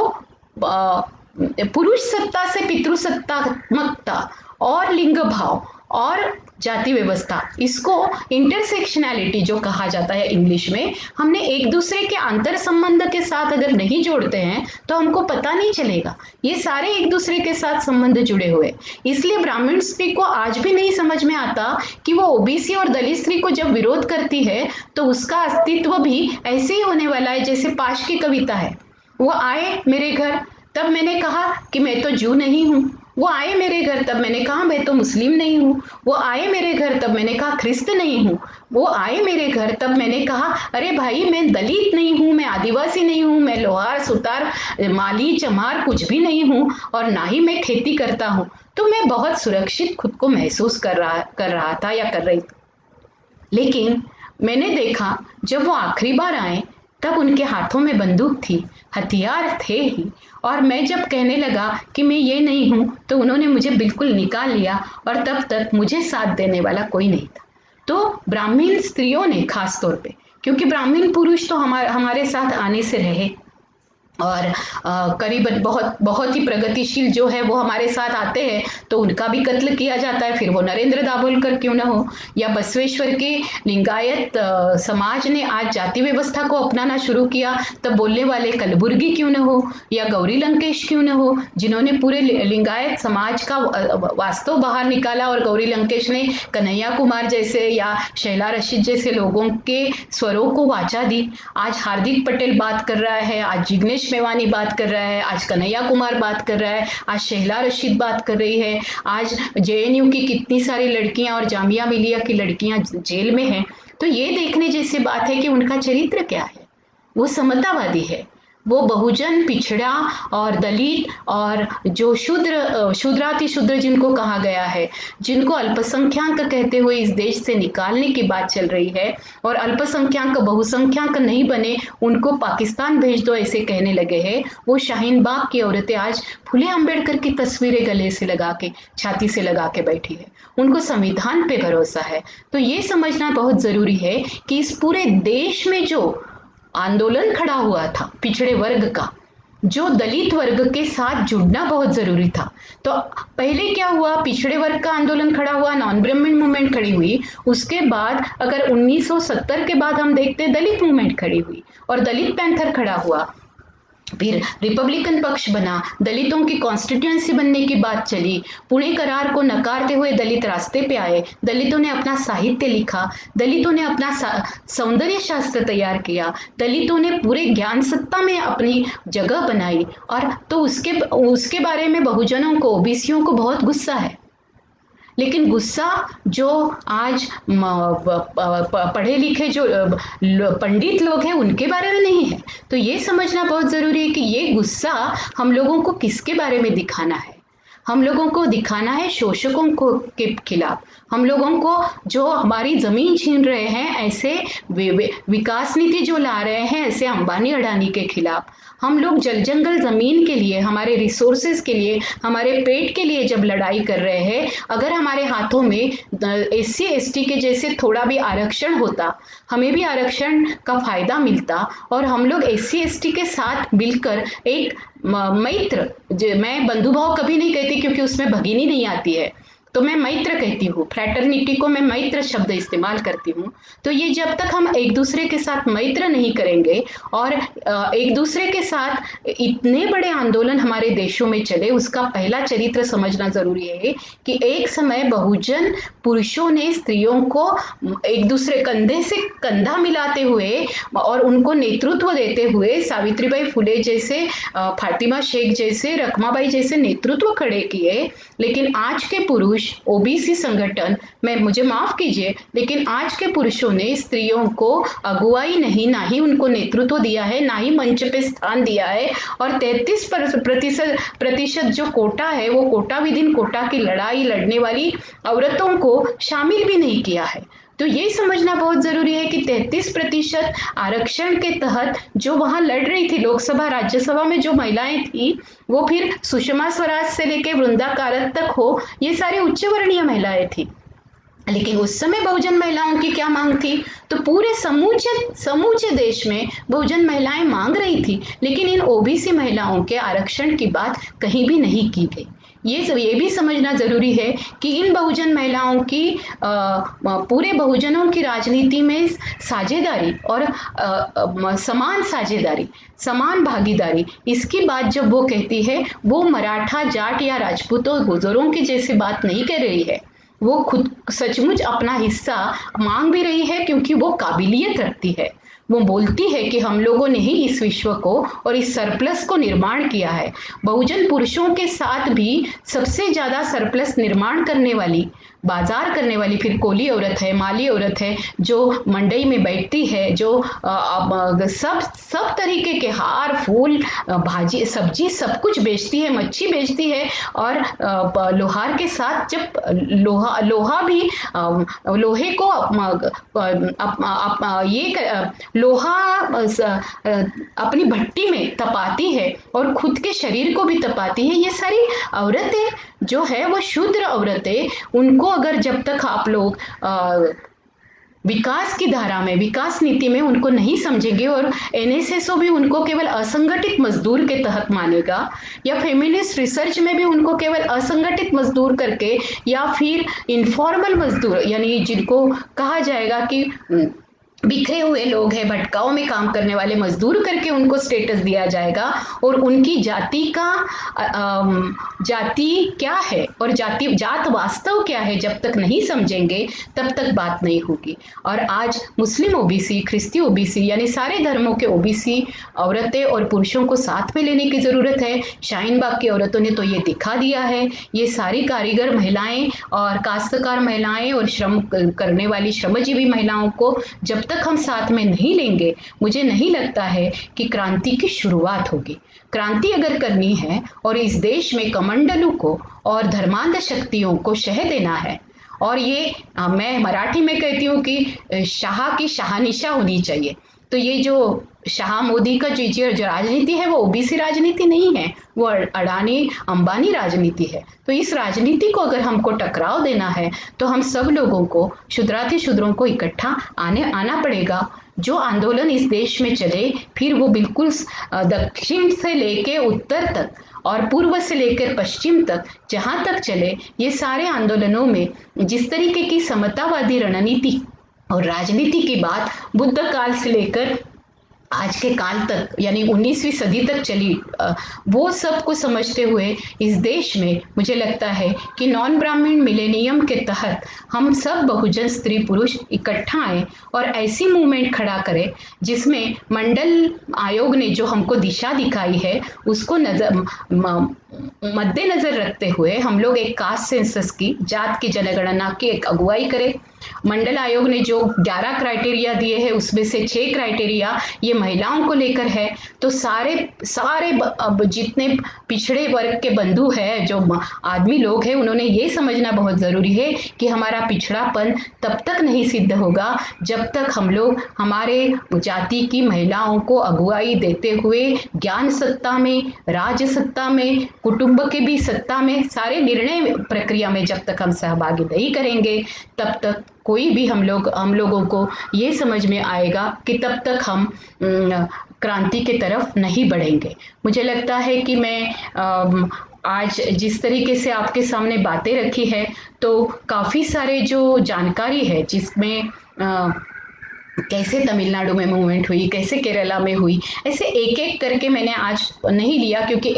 Speaker 1: पुरुष सत्ता से पितृसत्तात्मकता और लिंग भाव और जाति व्यवस्था, इसको इंटरसेक्शनैलिटी जो कहा जाता है इंग्लिश में, हमने एक दूसरे के अंतर संबंध के साथ अगर नहीं जोड़ते हैं तो हमको पता नहीं चलेगा। ये सारे एक दूसरे के साथ संबंध जुड़े हुए, इसलिए ब्राह्मण स्त्री को आज भी नहीं समझ में आता कि वो ओबीसी और दलित स्त्री को जब विरोध करती है तो उसका अस्तित्व भी ऐसे ही होने वाला है जैसे पाश की कविता है। वो आए मेरे घर तब मैंने कहा कि मैं तो जू नहीं हूँ, वो आए मेरे घर तब मैंने कहा मैं तो मुस्लिम नहीं हूँ, वो आए मेरे घर तब मैंने कहा ख्रिस्त नहीं हूँ, वो आए मेरे घर तब मैंने कहा अरे भाई मैं दलित नहीं हूँ, मैं आदिवासी नहीं हूँ, मैं लोहार सुतार माली चमार कुछ भी नहीं हूँ, और ना ही मैं खेती करता हूँ। तो मैं बहुत सुरक्षित खुद को महसूस कर रहा था या कर रही थी। लेकिन मैंने देखा जब वो आखिरी बार आए तब उनके हाथों में बंदूक थी, हथियार थे ही, और मैं जब कहने लगा कि मैं ये नहीं हूं तो उन्होंने मुझे बिल्कुल निकाल लिया, और तब तक मुझे साथ देने वाला कोई नहीं था। तो ब्राह्मण स्त्रियों ने खास तौर पे, क्योंकि ब्राह्मण पुरुष तो हमारे साथ आने से रहे और करीबन बहुत ही प्रगतिशील जो है वो हमारे साथ आते हैं तो उनका भी कत्ल किया जाता है, फिर वो नरेंद्र दाभोलकर क्यों ना हो, या बसवेश्वर के लिंगायत समाज ने आज जाति व्यवस्था को अपनाना शुरू किया तब बोलने वाले कलबुर्गी क्यों ना हो, या गौरी लंकेश क्यों ना हो, जिन्होंने पूरे लिंगायत समाज का वास्तव बाहर निकाला, और गौरी लंकेश ने कन्हैया कुमार जैसे या शैला रशीद जैसे लोगों के स्वरों को वाचा दी। आज हार्दिक पटेल बात कर रहा है, आज जिग्नेश मेवानी बात कर रहा है, आज कन्हैया कुमार बात कर रहा है, आज शैला रशीद बात कर रही है, आज जेएनयू की कितनी सारी लड़कियां और जामिया मिलिया की लड़कियां जेल में हैं। तो ये देखने जैसी बात है कि उनका चरित्र क्या है। वो समतावादी है, वो बहुजन पिछड़ा और दलित और जो शूद्राति शूद्र जिनको कहा गया है, जिनको अल्पसंख्याक कहते हुए इस देश से निकालने की बात चल रही है, और अल्पसंख्याक बहुसंख्याक नहीं बने उनको पाकिस्तान भेज दो ऐसे कहने लगे हैं, वो शाहीन बाग की औरतें आज फुले अम्बेडकर की तस्वीरें गले से लगा के छाती से लगा के बैठी है, उनको संविधान पे भरोसा है। तो ये समझना बहुत जरूरी है कि इस पूरे देश में जो आंदोलन खड़ा हुआ था पिछड़े वर्ग का, जो दलित वर्ग के साथ जुड़ना बहुत जरूरी था। तो पहले क्या हुआ, पिछड़े वर्ग का आंदोलन खड़ा हुआ, नॉन ब्राह्मण मूवमेंट खड़ी हुई, उसके बाद अगर 1970 के बाद हम देखते हैं दलित मूवमेंट खड़ी हुई और दलित पैंथर खड़ा हुआ, फिर रिपब्लिकन पक्ष बना, दलितों की कॉन्स्टिट्यूएंसी बनने की बात चली, पुणे करार को नकारते हुए दलित रास्ते पे आए, दलितों ने अपना साहित्य लिखा, दलितों ने अपना सौंदर्य शास्त्र तैयार किया, दलितों ने पूरे ज्ञान सत्ता में अपनी जगह बनाई, और तो उसके बारे में बहुजनों को, ओबीसियों को बहुत गुस्सा है। लेकिन गुस्सा जो आज पढ़े लिखे जो पंडित लोग हैं उनके बारे में नहीं है। तो ये समझना बहुत जरूरी है कि ये गुस्सा हम लोगों को किसके बारे में दिखाना है। हम लोगों को दिखाना है शोषकों को के खिलाफ, हम लोगों को जो हमारी जमीन छीन रहे हैं, ऐसे विकास नीति जो ला रहे हैं ऐसे अंबानी अडानी के खिलाफ। हम लोग जल जंगल जमीन के लिए, हमारे रिसोर्सेज के लिए, हमारे पेट के लिए जब लड़ाई कर रहे हैं, अगर हमारे हाथों में एससी एसटी के जैसे थोड़ा भी आरक्षण होता, हमें भी आरक्षण का फायदा मिलता और हम लोग एससी एसटी के साथ मिलकर एक मैत्र, मैं बंधुभाव कभी नहीं कहती क्योंकि उसमें भगिनी नहीं आती है, तो मैं मैत्र कहती हूँ, फ्रैटर्निटी को मैं मैत्र शब्द इस्तेमाल करती हूँ। तो ये जब तक हम एक दूसरे के साथ मैत्र नहीं करेंगे और एक दूसरे के साथ इतने बड़े आंदोलन हमारे देशों में चले, उसका पहला चरित्र समझना जरूरी है कि एक समय बहुजन पुरुषों ने स्त्रियों को एक दूसरे कंधे से कंधा मिलाते हुए और उनको नेतृत्व देते हुए सावित्रीबाई फुले जैसे, फातिमा शेख जैसे, रखमाबाई जैसे नेतृत्व खड़े किए। लेकिन आज के पुरुष ओबीसी संगठन में, मुझे माफ कीजिए, लेकिन आज के पुरुषों ने स्त्रियों को अगुवाई नहीं, ना ही उनको नेतृत्व दिया है, ना ही मंच पे स्थान दिया है। और 33% जो कोटा है वो कोटा विदिन कोटा की लड़ाई लड़ने वाली औरतों को शामिल भी नहीं किया है। तो ये समझना बहुत जरूरी है कि 33% आरक्षण के तहत जो वहां लड़ रही थी लोकसभा राज्यसभा में जो महिलाएं थी, वो फिर सुषमा स्वराज से लेके वृंदा कारत तक हो, ये सारी उच्च वर्णीय महिलाएं थी। लेकिन उस समय बहुजन महिलाओं की क्या मांग थी? तो पूरे समूचे देश में बहुजन महिलाएं मांग रही थी, लेकिन इन ओबीसी महिलाओं के आरक्षण की बात कहीं भी नहीं की गई। ये भी समझना जरूरी है कि इन बहुजन महिलाओं की पूरे बहुजनों की राजनीति में साझेदारी और समान साझेदारी, समान भागीदारी, इसकी बात जब वो कहती है, वो मराठा, जाट या राजपूतों गुजरों की जैसी बात नहीं कह रही है। वो खुद सचमुच अपना हिस्सा मांग भी रही है क्योंकि वो काबिलियत रखती है। वो बोलती है कि हम लोगों ने ही इस विश्व को और इस सरप्लस को निर्माण किया है। बहुजन पुरुषों के साथ भी सबसे ज्यादा सरप्लस निर्माण करने वाली, बाजार करने वाली फिर कोली औरत है, माली औरत है, जो मंडई में बैठती है, जो सब तरीके के हार, फूल, भाजी, सब्जी सब कुछ बेचती है, मच्छी बेचती है। और लोहार के साथ जब लोहा भी लोहे को लोहा अपनी भट्टी में तपाती है और खुद के शरीर को भी तपाती है। ये सारी औरतें जो है वो शूद्र औरतें, उनको अगर जब तक आप लोग विकास की धारा में, विकास नीति में उनको नहीं समझेंगे और एनएसएसओ भी उनको केवल असंगठित मजदूर के तहत मानेगा, या फेमिनिस्ट रिसर्च में भी उनको केवल असंगठित मजदूर करके, या फिर इनफॉर्मल मजदूर यानी जिनको कहा जाएगा कि बिखरे हुए लोग हैं, भटकाओं में काम करने वाले मजदूर करके उनको स्टेटस दिया जाएगा, और उनकी जाति का जाति क्या है और जात वास्तव क्या है जब तक नहीं समझेंगे तब तक बात नहीं होगी। और आज मुस्लिम ओबीसी, ख्रिस्ती ओबीसी यानी सारे धर्मों के ओबीसी औरतें और पुरुषों को साथ में लेने की जरूरत है। शाहीन बाग की औरतों ने तो ये दिखा दिया है। ये सारी कारीगर महिलाएं और काश्तकार महिलाएं और श्रम करने वाली श्रमजीवी महिलाओं को जब तक हम साथ में नहीं लेंगे, मुझे नहीं लगता है कि क्रांति की शुरुआत होगी। क्रांति अगर करनी है और इस देश में कमंडलू को और धर्मांध शक्तियों को शह देना है, और ये मैं मराठी में कहती हूँ कि शाह की शाहनिशा होनी चाहिए। तो ये जो शाह मोदी का जो राजनीति है वो ओबीसी राजनीति नहीं है, वो अडानी अंबानी राजनीति है। तो इस राजनीति को अगर हमको टकराव देना है तो हम सब लोगों को, शुद्राति शूद्रों को इकट्ठा आना पड़ेगा। जो आंदोलन इस देश में चले, फिर वो बिल्कुल दक्षिण से लेके उत्तर तक और पूर्व से लेकर पश्चिम तक जहां तक चले, ये सारे आंदोलनों में जिस तरीके की समतावादी रणनीति और राजनीति की बात बुद्ध काल से लेकर आज के काल तक यानी 19वीं सदी तक चली, वो सब को समझते हुए इस देश में मुझे लगता है कि नॉन ब्राह्मण मिलेनियम के तहत हम सब बहुजन स्त्री पुरुष इकट्ठा आए और ऐसी मूवमेंट खड़ा करें जिसमें मंडल आयोग ने जो हमको दिशा दिखाई है उसको मद्देनजर रखते हुए हम लोग एक कास्ट सेंसस की, जात की जनगणना की एक अगुवाई करें। मंडल आयोग ने जो 11 क्राइटेरिया दिए हैं उसमें से 6 क्राइटेरिया ये महिलाओं को लेकर है। तो सारे सारे अब जितने पिछड़े वर्ग के बंधु हैं, जो आदमी लोग हैं, उन्होंने ये समझना बहुत ज़रूरी है कि हमारा पिछड़ापन तब तक नहीं सिद्ध होगा जब तक हम लोग हमारे जाति की महिलाओं को अगुवाई देते हुए ज्ञान सत्ता में, राज्य सत्ता में, कुटुंब के भी सत्ता में, सारे निर्णय प्रक्रिया में जब तक हम सहभागी नहीं करेंगे तब तक कोई भी हम लोगों को ये समझ में आएगा कि तब तक हम क्रांति के तरफ नहीं बढ़ेंगे। मुझे लगता है कि मैं आज जिस तरीके से आपके सामने बातें रखी है तो काफ़ी सारे जो जानकारी है जिसमें कैसे तमिलनाडु में मूवमेंट हुई, कैसे केरला में हुई, ऐसे एक एक करके मैंने आज नहीं लिया क्योंकि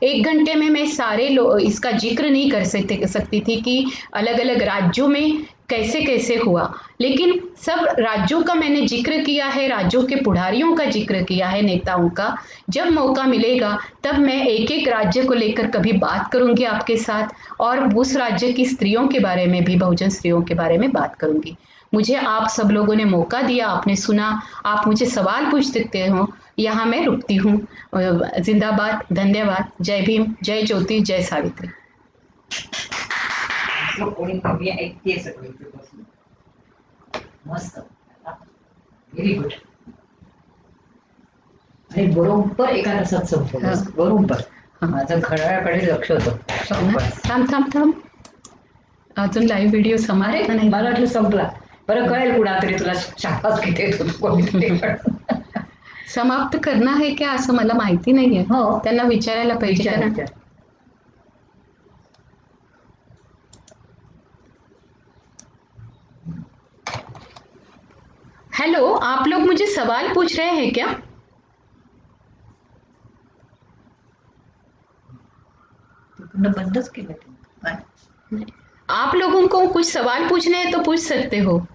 Speaker 1: एक घंटे में मैं सारे इसका जिक्र नहीं कर सकती थी कि अलग अलग राज्यों में कैसे कैसे हुआ। लेकिन सब राज्यों का मैंने जिक्र किया है, राज्यों के पुढ़ारियों का जिक्र किया है, नेताओं का। जब मौका मिलेगा तब मैं एक एक राज्य को लेकर कभी बात करूंगी आपके साथ और उस राज्य की स्त्रियों के बारे में भी, बहुजन स्त्रियों के बारे में बात करूंगी। मुझे आप सब लोगों ने मौका दिया, आपने सुना, आप मुझे सवाल पूछ सकते हो। यहाँ मैं रुकती हूँ। जिंदाबाद, धन्यवाद, जय भीम, जय ज्योति, जय सावित्री।
Speaker 2: ऐकते सगळं मस्त, व्हेरी गुड. आणि बरोबर एका तासात संपलं. बरोबर माझं घड्याळाकडे लक्ष होतं.
Speaker 1: थांब थांब थांब, अजून लाईव्ह व्हिडिओ समाप्त नाही.
Speaker 2: मला वाटलं संपला. बरं कळेल कुणातरी तुला शाबास किती येतो.
Speaker 1: समाप्त करना है क्या असं मला माहिती नाहीये.
Speaker 2: हो,
Speaker 1: त्यांना विचारायला पाहिजे. कारण हेलो, आप लोग मुझे सवाल पूछ रहे हैं क्या?
Speaker 2: बंदच केलं.
Speaker 1: आप लोगों को कुछ सवाल पूछने हैं तो पूछ सकते हो.